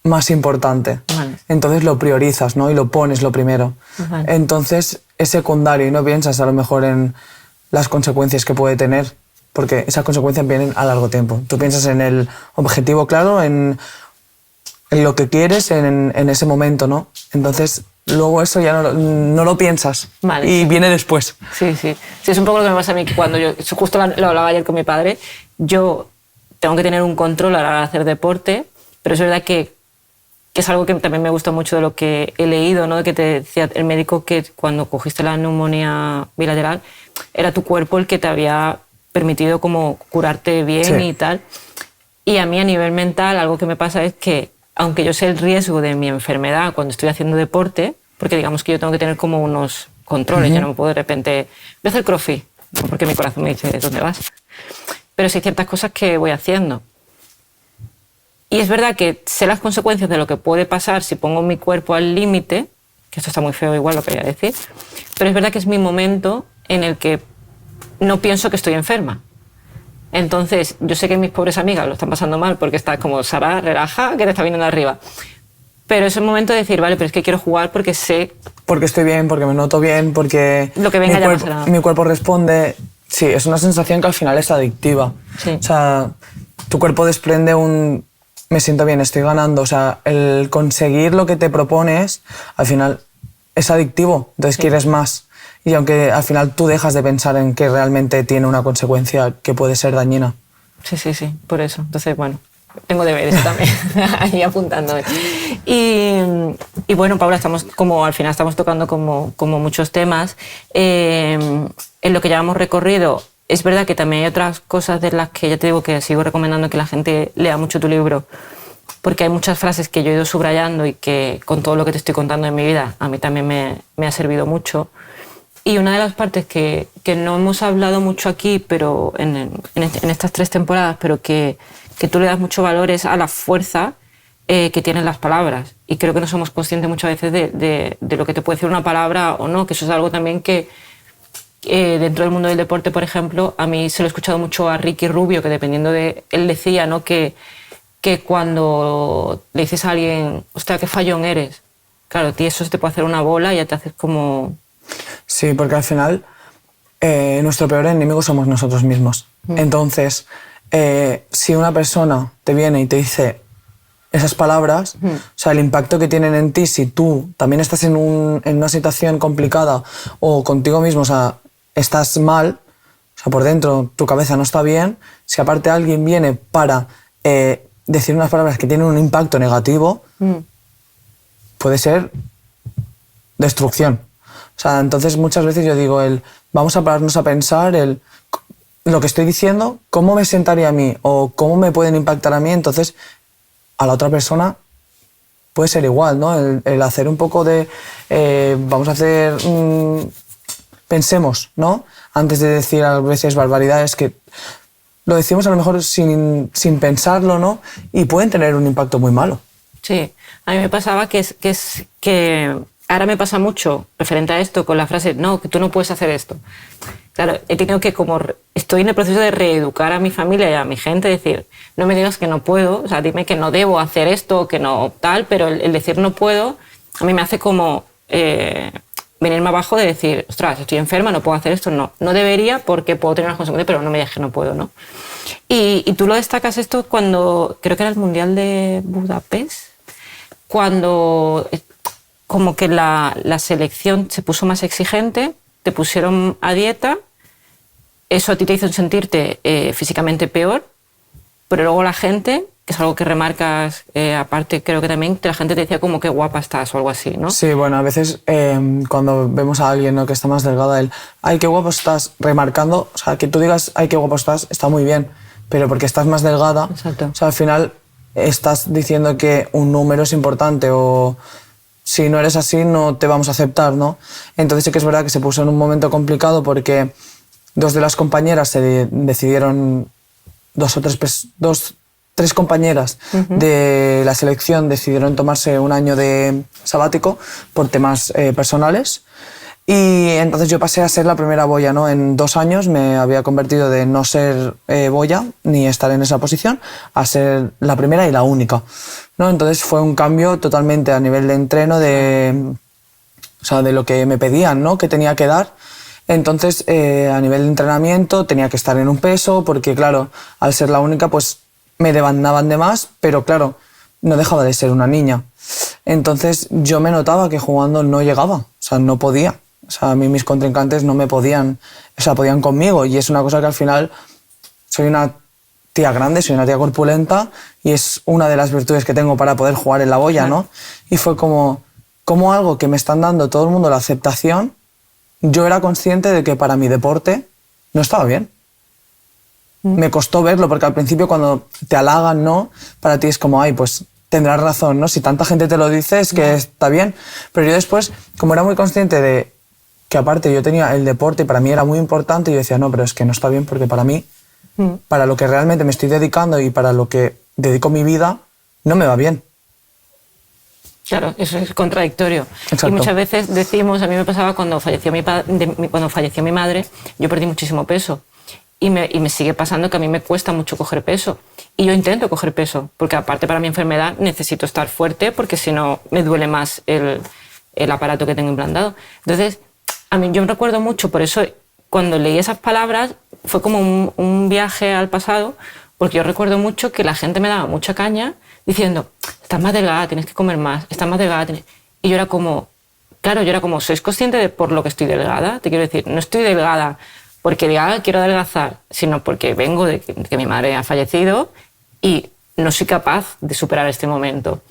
más importante. Vale. Entonces lo priorizas, ¿no? Y lo pones lo primero. Vale. Entonces es secundario y no piensas a lo mejor en las consecuencias que puede tener, porque esas consecuencias vienen a largo tiempo. Tú piensas en el objetivo claro, en lo que quieres en ese momento, ¿no? Entonces luego eso ya no lo piensas. Vale, y sí. viene después. Sí, es un poco lo que me pasa a mí, que cuando justo lo hablaba ayer con mi padre, yo tengo que tener un control a la hora de hacer deporte, pero es verdad que es algo que también me gusta mucho de lo que he leído, ¿no? Que te decía el médico que cuando cogiste la neumonía bilateral era tu cuerpo el que te había permitido como curarte bien. Sí. Y tal. Y a mí a nivel mental algo que me pasa es que aunque yo sé el riesgo de mi enfermedad cuando estoy haciendo deporte, porque digamos que yo tengo que tener como unos controles, yo no me puedo de repente, voy a hacer crossfit, no porque mi corazón me dice, ¿dónde vas? Pero sí hay ciertas cosas que voy haciendo. Y es verdad que sé las consecuencias de lo que puede pasar si pongo mi cuerpo al límite, que esto está muy feo igual lo que voy a decir, pero es verdad que es mi momento en el que no pienso que estoy enferma. Entonces, yo sé que mis pobres amigas lo están pasando mal porque está como, Sara, relaja, que te está viniendo arriba. Pero es el momento de decir, vale, pero es que quiero jugar porque sé... Porque estoy bien, porque me noto bien, porque lo que venga ya no será. Mi cuerpo responde. Sí, es una sensación que al final es adictiva. Sí. O sea, tu cuerpo desprende me siento bien, estoy ganando. O sea, el conseguir lo que te propones, al final es adictivo, entonces quieres más. Y aunque al final tú dejas de pensar en que realmente tiene una consecuencia que puede ser dañina. Sí, por eso. Entonces, bueno, tengo deberes también, ahí apuntándome. Y bueno, Paula, al final estamos tocando como muchos temas. En lo que ya hemos recorrido, es verdad que también hay otras cosas de las que ya te digo que sigo recomendando que la gente lea mucho tu libro, porque hay muchas frases que yo he ido subrayando y que con todo lo que te estoy contando en mi vida, a mí también me ha servido mucho. Y una de las partes que no hemos hablado mucho aquí, pero en estas 3 temporadas, pero que tú le das mucho valor es a la fuerza que tienen las palabras. Y creo que no somos conscientes muchas veces de lo que te puede decir una palabra o no, que eso es algo también que dentro del mundo del deporte, por ejemplo, a mí se lo he escuchado mucho a Ricky Rubio, que dependiendo de... Él decía, ¿no?, que cuando le dices a alguien, hostia, qué fallón eres, claro, a ti eso se te puede hacer una bola y ya te haces como... Sí, porque al final nuestro peor enemigo somos nosotros mismos. Entonces, si una persona te viene y te dice esas palabras, o sea, el impacto que tienen en ti, si tú también estás en una situación complicada o contigo mismo, o sea, estás mal, o sea, por dentro tu cabeza no está bien, si aparte alguien viene para decir unas palabras que tienen un impacto negativo, puede ser destrucción. O sea, entonces muchas veces yo digo, vamos a pararnos a pensar lo que estoy diciendo, cómo me sentaría a mí o cómo me pueden impactar a mí, entonces a la otra persona puede ser igual, ¿no? El hacer un poco de, vamos a hacer, pensemos, ¿no? Antes de decir a veces barbaridades que lo decimos a lo mejor sin pensarlo, ¿no? Y pueden tener un impacto muy malo. Sí, a mí me pasaba que ahora me pasa mucho referente a esto con la frase, no, que tú no puedes hacer esto. Claro, he tenido que estoy en el proceso de reeducar a mi familia y a mi gente, decir, no me digas que no puedo, o sea, dime que no debo hacer esto, que no tal, pero el decir no puedo a mí me hace como venirme abajo de decir, ostras, estoy enferma, no puedo hacer esto, no debería porque puedo tener unas consecuencias, pero no me digas que no puedo, ¿no? Y tú lo destacas esto cuando, creo que era el Mundial de Budapest, cuando como que la selección se puso más exigente, te pusieron a dieta, eso a ti te hizo sentirte físicamente peor, pero luego la gente, que es algo que remarcas, aparte creo que también la gente te decía como qué guapa estás o algo así, ¿no? Sí, bueno, a veces cuando vemos a alguien, ¿no?, que está más delgada, el ay, qué guapo estás, remarcando, o sea, que tú digas ay, qué guapo estás, está muy bien, pero porque estás más delgada, Exacto. o sea, al final estás diciendo que un número es importante o si no eres así no te vamos a aceptar, ¿no? Entonces sí que es verdad que se puso en un momento complicado porque dos de las compañeras se decidieron, tres compañeras de la selección decidieron tomarse un año de sabático por temas personales. Y entonces yo pasé a ser la primera boya, ¿no? En 2 años me había convertido de no ser boya ni estar en esa posición a ser la primera y la única, ¿no? Entonces fue un cambio totalmente a nivel de entreno, o sea, de lo que me pedían, ¿no?, que tenía que dar. Entonces, a nivel de entrenamiento tenía que estar en un peso porque, claro, al ser la única, pues me demandaban de más, pero claro, no dejaba de ser una niña. Entonces yo me notaba que jugando no llegaba, o sea, no podía. O sea, a mí mis contrincantes no me podían, o sea, podían conmigo. Y es una cosa que al final soy una tía grande, soy una tía corpulenta y es una de las virtudes que tengo para poder jugar en la boya, ¿no? Y fue como algo que me están dando todo el mundo la aceptación, yo era consciente de que para mi deporte no estaba bien. Me costó verlo porque al principio cuando te halagan, ¿no?, para ti es como, ay, pues tendrás razón, ¿no? Si tanta gente te lo dice es que está bien. Pero yo después, como era muy consciente de que aparte yo tenía el deporte y para mí era muy importante, yo decía, no, pero es que no está bien porque para mí, para lo que realmente me estoy dedicando y para lo que dedico mi vida, no me va bien. Claro, eso es contradictorio. Exacto. Y muchas veces decimos, a mí me pasaba cuando falleció mi madre, yo perdí muchísimo peso. Y me sigue pasando que a mí me cuesta mucho coger peso. Y yo intento coger peso, porque aparte para mi enfermedad necesito estar fuerte, porque si no me duele más el aparato que tengo implantado. Entonces, a mí yo me recuerdo mucho, por eso cuando leí esas palabras fue como un viaje al pasado, porque yo recuerdo mucho que la gente me daba mucha caña diciendo, estás más delgada, tienes que comer más, estás más delgada. Y yo era como, claro, ¿sois consciente de por lo que estoy delgada? Te quiero decir, no estoy delgada porque diga, quiero adelgazar, sino porque vengo de que mi madre ha fallecido y no soy capaz de superar este momento.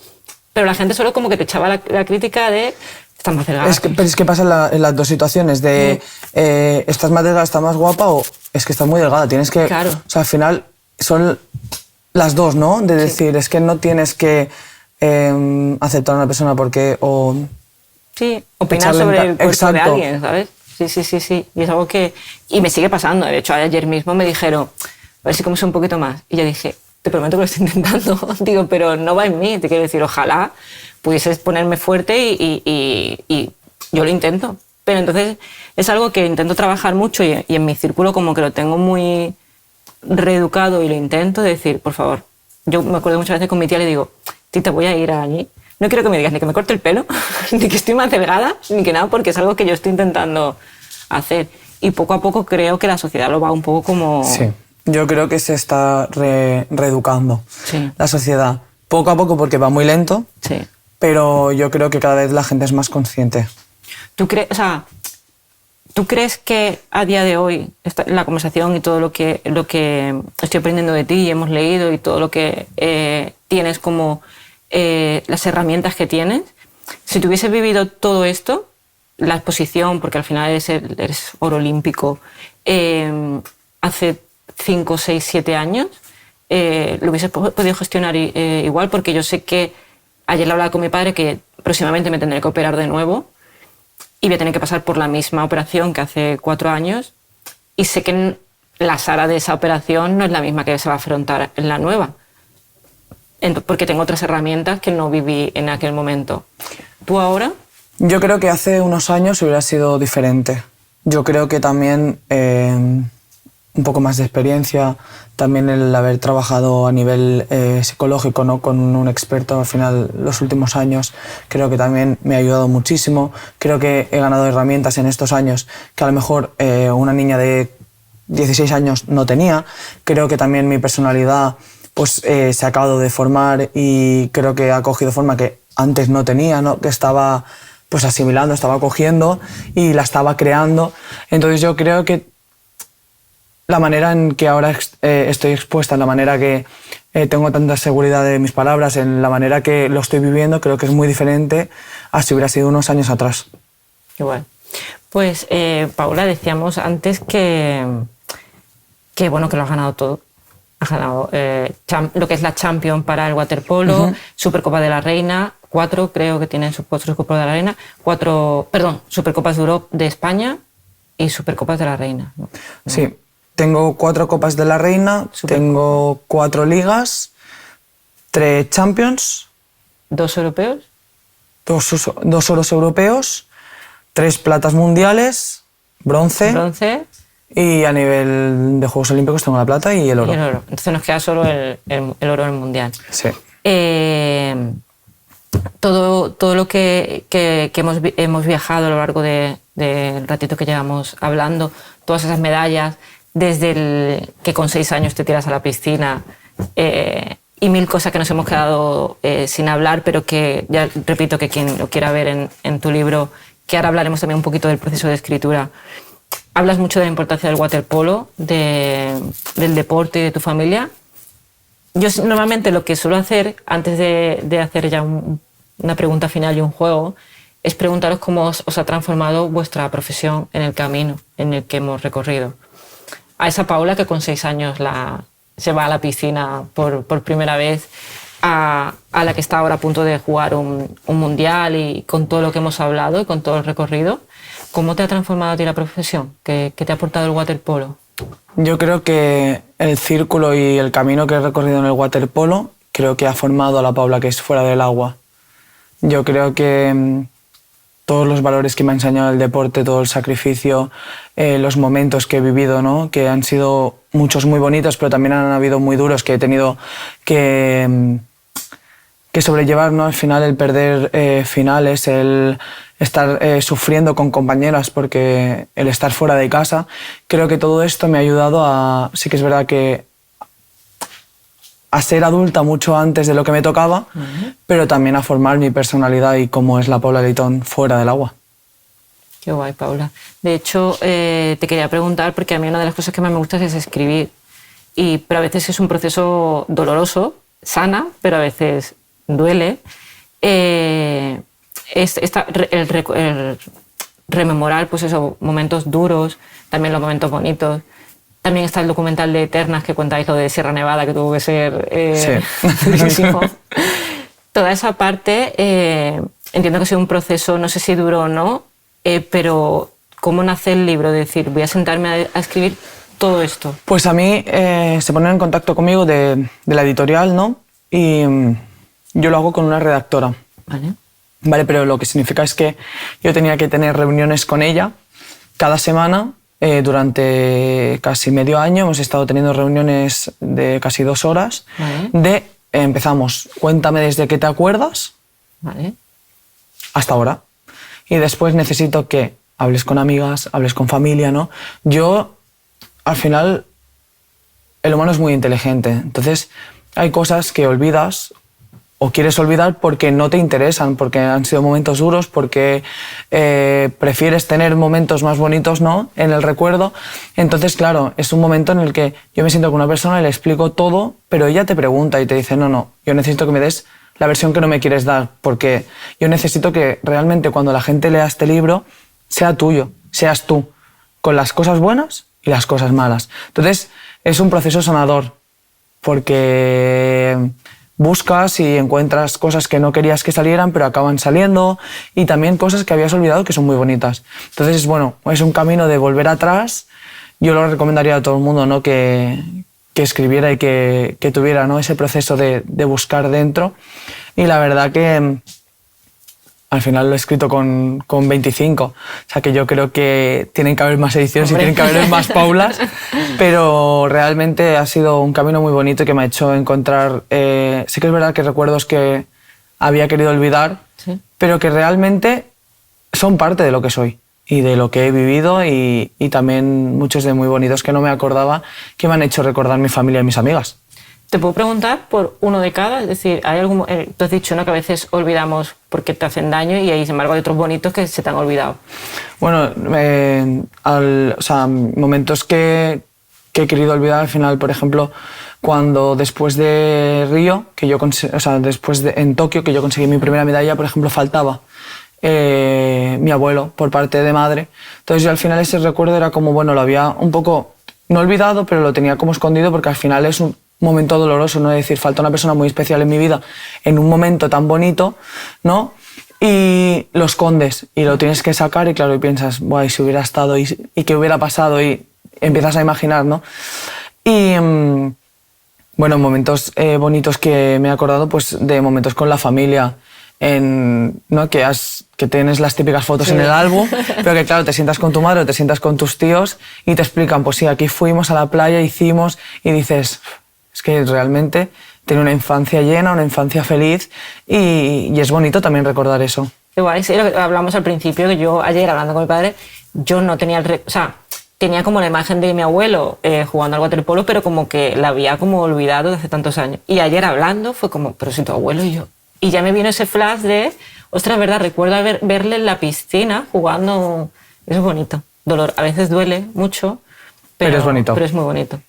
Pero la gente solo como que te echaba la crítica de estás más delgada. Pero es que pasa en las dos situaciones de estás más delgada, estás más guapa o es que estás muy delgada. Tienes que... Claro. O sea, al final son las dos, ¿no? De decir, es que no tienes que aceptar a una persona porque... Sí, opinar sobre el cuerpo Exacto. de alguien, ¿sabes? Sí. Y es algo que... Y me sigue pasando. De hecho, ayer mismo me dijeron, a ver si comes un poquito más. Y yo dije, te prometo que lo estoy intentando. Digo, pero no va en mí. Te quiero decir, ojalá pudieses ponerme fuerte y yo lo intento. Pero entonces es algo que intento trabajar mucho y en mi círculo como que lo tengo muy reeducado y lo intento de decir, por favor. Yo me acuerdo muchas veces con mi tía, le digo, tita, voy a ir allí. No quiero que me digas ni que me corte el pelo, ni que estoy más delgada, ni que nada, porque es algo que yo estoy intentando hacer. Y poco a poco creo que la sociedad lo va un poco como... Sí, yo creo que se está reeducando la sociedad. Poco a poco porque va muy lento, pero yo creo que cada vez la gente es más consciente. ¿Tú crees que a día de hoy la conversación y todo lo que estoy aprendiendo de ti y hemos leído y todo lo que tienes como... las herramientas que tienes, si tú hubieses vivido todo esto, la exposición, porque al final eres oro olímpico, hace 5, 6, 7 años, lo hubieses podido gestionar igual, porque yo sé que ayer le hablaba con mi padre que próximamente me tendré que operar de nuevo y voy a tener que pasar por la misma operación que hace 4 años y sé que la Sara de esa operación no es la misma que se va a afrontar en la nueva. Porque tengo otras herramientas que no viví en aquel momento. ¿Tú ahora Yo creo que hace unos años hubiera sido diferente. Yo creo que también un poco más de experiencia, también el haber trabajado a nivel psicológico, ¿no? Con un experto al final los últimos años, creo que también me ha ayudado muchísimo. Creo que he ganado herramientas en estos años que a lo mejor una niña de 16 años no tenía. Creo que también mi personalidad pues, se ha acabado de formar y creo que ha cogido forma que antes no tenía, ¿no? Que estaba pues asimilando, estaba cogiendo y la estaba creando. Entonces yo creo que la manera en que ahora estoy expuesta, en la manera que tengo tanta seguridad de mis palabras, en la manera que lo estoy viviendo, creo que es muy diferente a si hubiera sido unos años atrás. Igual. Pues Paula, decíamos antes que bueno, que lo has ganado todo. Has ganado lo que es la Champions para el waterpolo, Supercopa de la Reina, 4 creo que tienen Supercopa de la Reina, 4, perdón, Supercopas de Europa de España y Supercopas de la Reina. ¿No? Sí, tengo 4 Copas de la Reina, tengo 4 ligas, 3 Champions, 2 europeos, 2 oros europeos, 3 platas mundiales, bronce. Y a nivel de Juegos Olímpicos tengo la plata y el oro. Entonces nos queda solo el oro en el mundial. Sí. Todo lo que hemos viajado a lo largo del ratito que llevamos hablando, todas esas medallas, desde que con 6 años te tiras a la piscina y 1000 cosas que nos hemos quedado sin hablar, pero que ya repito que quien lo quiera ver en tu libro, que ahora hablaremos también un poquito del proceso de escritura. Hablas mucho de la importancia del waterpolo, del deporte y de tu familia. Yo normalmente lo que suelo hacer, antes de hacer ya una pregunta final y un juego, es preguntaros cómo os ha transformado vuestra profesión en el camino en el que hemos recorrido. A esa Paula que con 6 años se va a la piscina por primera vez, a la que está ahora a punto de jugar un mundial y con todo lo que hemos hablado y con todo el recorrido, ¿cómo te ha transformado a ti la profesión? ¿Qué te ha aportado el waterpolo? Yo creo que el círculo y el camino que he recorrido en el waterpolo creo que ha formado a la Paula que es fuera del agua. Yo creo que todos los valores que me ha enseñado el deporte, todo el sacrificio, los momentos que he vivido, ¿no? Que han sido muchos muy bonitos, pero también han habido muy duros que he tenido que sobrellevar, ¿no? Al final el perder finales, el estar sufriendo con compañeras porque el estar fuera de casa, creo que todo esto me ha ayudado a, sí que es verdad que a ser adulta mucho antes de lo que me tocaba, pero también a formar mi personalidad y cómo es la Paula Leitón fuera del agua. Qué guay, Paula. De hecho, te quería preguntar, porque a mí una de las cosas que más me gusta es escribir, pero a veces es un proceso doloroso, sana, pero a veces duele. El rememorar pues eso, momentos duros, también los momentos bonitos. También está el documental de Eternas que contáis lo de Sierra Nevada, que tuvo que ser durísimo. Toda esa parte, entiendo que ha sido un proceso, no sé si duro o no, pero ¿cómo nace el libro? De decir, voy a sentarme a escribir todo esto. Pues a mí se ponen en contacto conmigo de la editorial, ¿no? Y yo lo hago con una redactora. Vale, pero lo que significa es que yo tenía que tener reuniones con ella cada semana. Durante casi medio año hemos estado teniendo reuniones de casi 2 horas. Empezamos, cuéntame desde que te acuerdas hasta ahora. Y después necesito que hables con amigas, hables con familia, ¿no? Yo, al final, el humano es muy inteligente. Entonces, hay cosas que olvidas o quieres olvidar porque no te interesan, porque han sido momentos duros, porque prefieres tener momentos más bonitos, ¿no? En el recuerdo. Entonces, claro, es un momento en el que yo me siento con una persona y le explico todo, pero ella te pregunta y te dice, no, yo necesito que me des la versión que no me quieres dar, porque yo necesito que realmente cuando la gente lea este libro sea tuyo, seas tú, con las cosas buenas y las cosas malas. Entonces, es un proceso sanador, porque buscas y encuentras cosas que no querías que salieran, pero acaban saliendo, y también cosas que habías olvidado que son muy bonitas. Entonces, bueno, es un camino de volver atrás. Yo lo recomendaría a todo el mundo, ¿no? que escribiera y que tuviera, ¿no? Ese proceso de buscar dentro. Y la verdad que Al final lo he escrito con 25. O sea que yo creo que tienen que haber más ediciones y tienen que haber más Paulas. Pero realmente ha sido un camino muy bonito que me ha hecho encontrar... sí que es verdad que recuerdos que había querido olvidar, Sí. pero que realmente son parte de lo que soy y de lo que he vivido y también muchos de muy bonitos que no me acordaba, que me han hecho recordar mi familia y mis amigas. Te puedo preguntar por uno de cada, es decir, hay algún, tú has dicho, ¿no?, que a veces olvidamos porque te hacen daño y sin embargo hay otros bonitos que se te han olvidado. Bueno, o sea, momentos que he querido olvidar al final, por ejemplo, cuando después de Río, que yo o sea, en Tokio, que yo conseguí mi primera medalla, por ejemplo, faltaba mi abuelo por parte de madre. Entonces yo al final ese recuerdo era como, bueno, lo había un poco, no olvidado, pero lo tenía como escondido porque al final es un momento doloroso, ¿no? Es decir, falta una persona muy especial en mi vida en un momento tan bonito, ¿no? Y lo escondes y lo tienes que sacar y claro, y piensas, guay, si hubiera estado y qué hubiera pasado y empiezas a imaginar, ¿no? Y bueno, momentos bonitos que me he acordado, pues de momentos con la familia, ¿no? que tienes las típicas fotos en el álbum, pero que claro, te sientas con tu madre o te sientas con tus tíos y te explican, pues sí, aquí fuimos a la playa, hicimos, y dices, es que realmente tiene una infancia llena, una infancia feliz y es bonito también recordar eso. Igual, sí, lo que hablamos al principio, que yo ayer hablando con mi padre, yo no tenía o sea, tenía como la imagen de mi abuelo jugando al waterpolo, pero como que la había como olvidado desde hace tantos años. Y ayer hablando fue como, pero si tu abuelo y yo... Y ya me vino ese flash de, ostras, verdad, recuerdo verle en la piscina jugando, eso es bonito. Dolor, a veces duele mucho, Pero es bonito. Pero es muy bonito.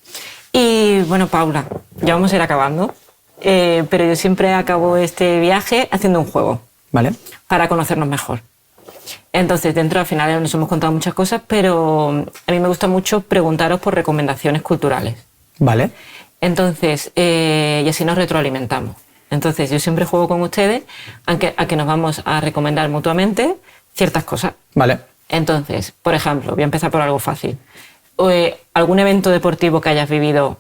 Y bueno, Paula, ya vamos a ir acabando, pero yo siempre acabo este viaje haciendo un juego. ¿Vale? Para conocernos mejor. Entonces, dentro al final nos hemos contado muchas cosas, pero a mí me gusta mucho preguntaros por recomendaciones culturales. Vale. Entonces, y así nos retroalimentamos. Entonces, yo siempre juego con ustedes a que nos vamos a recomendar mutuamente ciertas cosas. Vale. Entonces, por ejemplo, voy a empezar por algo fácil. ¿Algún evento deportivo que hayas vivido,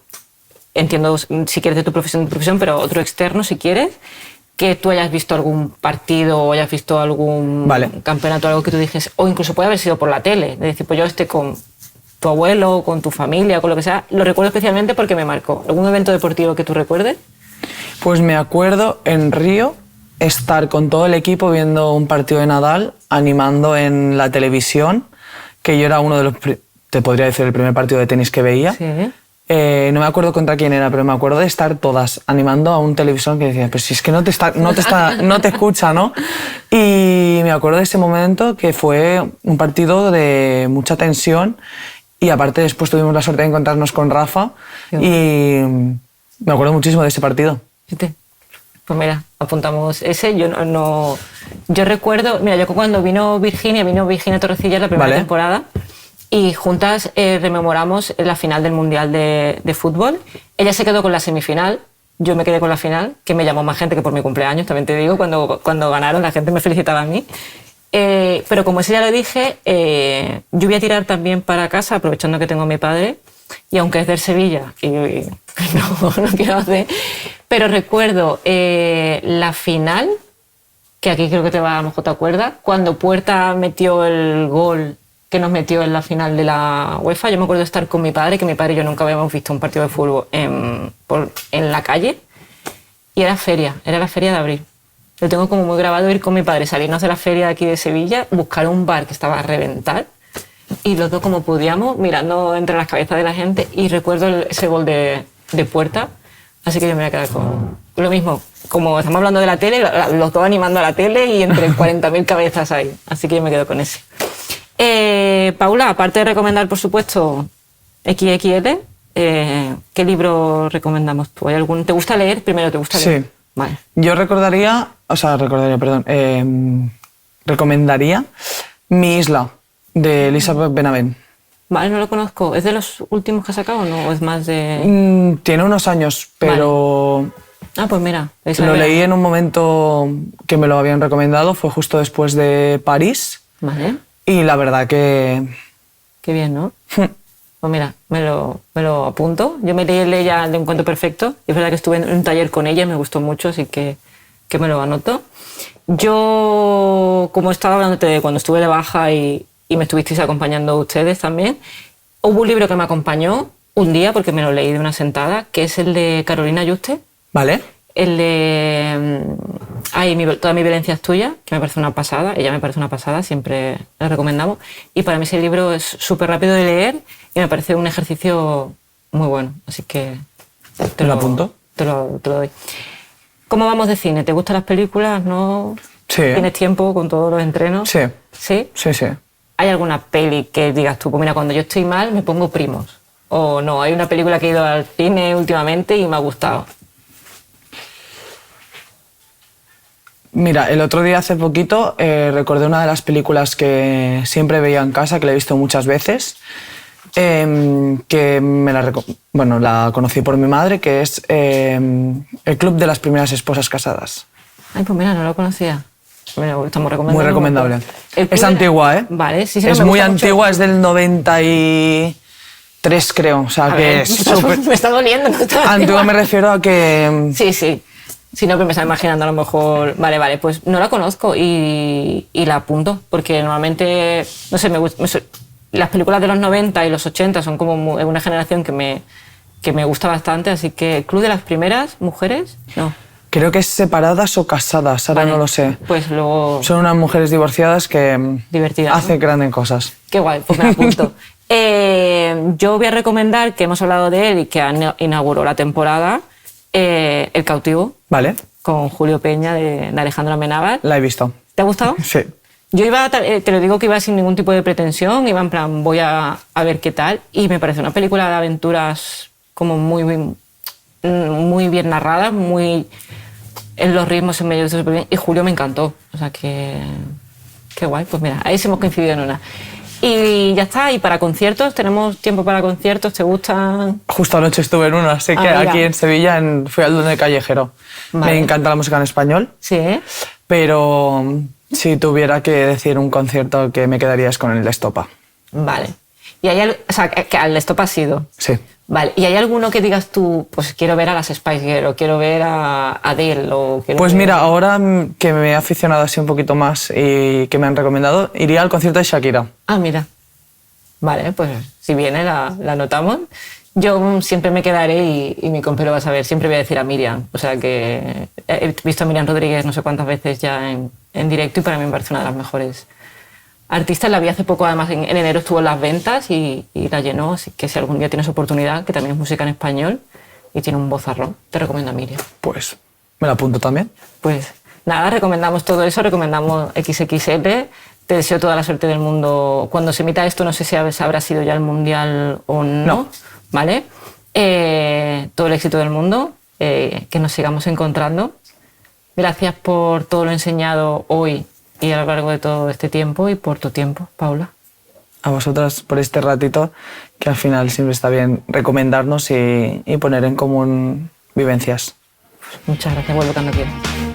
entiendo si quieres de tu profesión, pero otro externo si quieres, que tú hayas visto algún partido o hayas visto algún campeonato, algo que tú dijes, o incluso puede haber sido por la tele, de decir, pues yo con tu abuelo, con tu familia, con lo que sea, lo recuerdo especialmente porque me marcó. ¿Algún evento deportivo que tú recuerdes? Pues me acuerdo en Río estar con todo el equipo viendo un partido de Nadal, animando en la televisión, que yo era uno de los, te podría decir, el primer partido de tenis que veía. Sí. No me acuerdo contra quién era, pero me acuerdo de estar todas animando a un televisor que decía, pero si es que no te escucha, ¿no? Y me acuerdo de ese momento que fue un partido de mucha tensión y aparte después tuvimos la suerte de encontrarnos con Rafa y me acuerdo muchísimo de ese partido. Pues mira, apuntamos ese. Yo recuerdo, mira, yo cuando vino Virginia Torrecilla la primera temporada, y juntas rememoramos la final del Mundial de Fútbol. Ella se quedó con la semifinal, yo me quedé con la final, que me llamó más gente que por mi cumpleaños, también te digo, cuando ganaron la gente me felicitaba a mí. Pero como ese ya lo dije, yo voy a tirar también para casa, aprovechando que tengo a mi padre, y aunque es del Sevilla, y no quiero hacer, pero recuerdo la final, que aquí creo que a lo mejor te acuerdas, cuando Puerta metió el gol que nos metió en la final de la UEFA. Yo me acuerdo de estar con mi padre, que mi padre y yo nunca habíamos visto un partido de fútbol en la calle, y era la feria de abril. Lo tengo como muy grabado, ir con mi padre, salirnos de la feria de aquí de Sevilla, buscar un bar que estaba a reventar, y los dos como podíamos, mirando entre las cabezas de la gente, y recuerdo ese gol de Puerta, así que yo me voy a quedar con lo mismo. Como estamos hablando de la tele, los dos animando a la tele y entre 40.000 cabezas ahí, así que yo me quedo con ese. Paula, aparte de recomendar, por supuesto, XXL, ¿qué libro recomendamos tú? ¿Te gusta leer? Primero, ¿te gusta leer? Sí. Vale. Yo recomendaría Mi isla, de Elizabeth Benavent. Vale, no lo conozco. ¿Es de los últimos que ha sacado o no? ¿O es más de...? Tiene unos años, pero... Vale. Ah, pues mira. Lo leí en un momento que me lo habían recomendado, fue justo después de París. Vale. Y la verdad que... Qué bien, ¿no? Pues mira, me lo apunto. Yo me leí ella de Un cuento perfecto. Y es verdad que estuve en un taller con ella y me gustó mucho, así que que me lo anoto. Yo, como estaba hablándote de cuando estuve de baja y me estuvisteis acompañando ustedes también, hubo un libro que me acompañó un día, porque me lo leí de una sentada, que es el de Carolina Yuste. ¿Vale? El de Toda mi violencia es tuya, que me parece una pasada. Ella me parece una pasada, siempre la recomendamos. Y para mí ese libro es súper rápido de leer y me parece un ejercicio muy bueno. Así que ¿Te lo apunto? Te lo doy. ¿Cómo vamos de cine? ¿Te gustan las películas? ¿No? Sí. ¿Tienes tiempo con todos los entrenos? Sí. ¿Sí? Sí, sí. ¿Hay alguna peli que digas tú, pues mira, cuando yo estoy mal me pongo Primos? O no, hay una película que he ido al cine últimamente y me ha gustado. Mira, el otro día, hace poquito, recordé una de las películas que siempre veía en casa, que la he visto muchas veces, que la conocí por mi madre, que es El Club de las Primeras Esposas Casadas. Ay, pues mira, no lo conocía. Me lo estamos recomendando. Muy recomendable. El Es antigua, ¿eh? Vale, sí, sí. Es me muy gusta mucho. antigua, es del 93, creo. O sea, A que ver, es súper... me está doliendo. No está Antigua me refiero a que... Sí, sí. Si no, pero me estaba imaginando a lo mejor... Vale, pues no la conozco y la apunto, porque normalmente, no sé, las películas de los 90 y los 80 son como una generación que me gusta bastante, así que ¿El Club de las Primeras Mujeres? No. Creo que es Separadas o Casadas, ahora Vale, no lo sé. Pues luego... Son unas mujeres divorciadas que Divertidas, ¿no? hacen grandes cosas. Qué guay, pues me la apunto. Yo voy a recomendar, que hemos hablado de él y que inauguró la temporada, El Cautivo, Vale, con Julio Peña de Alejandro Amenábar. la he visto. ¿Te ha gustado? Sí. Yo iba, te lo digo que iba sin ningún tipo de pretensión, iba en plan, voy a ver qué tal, y me parece una película de aventuras como muy bien narrada, en los ritmos en medio de súper bien, y Julio me encantó, o sea que qué guay, pues mira, ahí sí hemos coincidido en una. Y ya está, y para conciertos, ¿tenemos tiempo para conciertos? ¿Te gustan? Justo anoche estuve en uno, así que mira. aquí en Sevilla fui al Duende Callejero. Vale. Me encanta la música en español, Sí, ¿eh? pero si tuviera que decir un concierto, que me quedaría es con el de Estopa. Vale. Y hay o sea, que al Stop has ido. Sí. Vale. ¿Y hay alguno que digas tú, pues quiero ver a las Spice Girls, o quiero ver a Adele, o quiero Pues ver... mira, ahora que me he aficionado así un poquito más y que me han recomendado, iría al concierto de Shakira. Ah, mira. Vale, pues si viene la anotamos. Yo siempre me quedaré y mi compero va a saber, siempre voy a decir a Miriam. O sea que he visto a Miriam Rodríguez no sé cuántas veces ya en directo y para mí me parece una de las mejores artistas. La vi hace poco, además en enero estuvo en las ventas y la llenó, así que si algún día tienes oportunidad, que también es música en español y tiene un vozarrón, te recomiendo a Miriam. Pues me la apunto también. Pues nada, recomendamos todo eso, recomendamos XXL. Te deseo toda la suerte del mundo. Cuando se emita esto, no sé si habrá sido ya el Mundial o no, ¿vale? Todo el éxito del mundo, que nos sigamos encontrando. Gracias por todo lo enseñado hoy y a lo largo de todo este tiempo y por tu tiempo, Paula. A vosotras por este ratito, que al final siempre está bien recomendarnos y poner en común vivencias. Muchas gracias, vuelvo cuando quieras.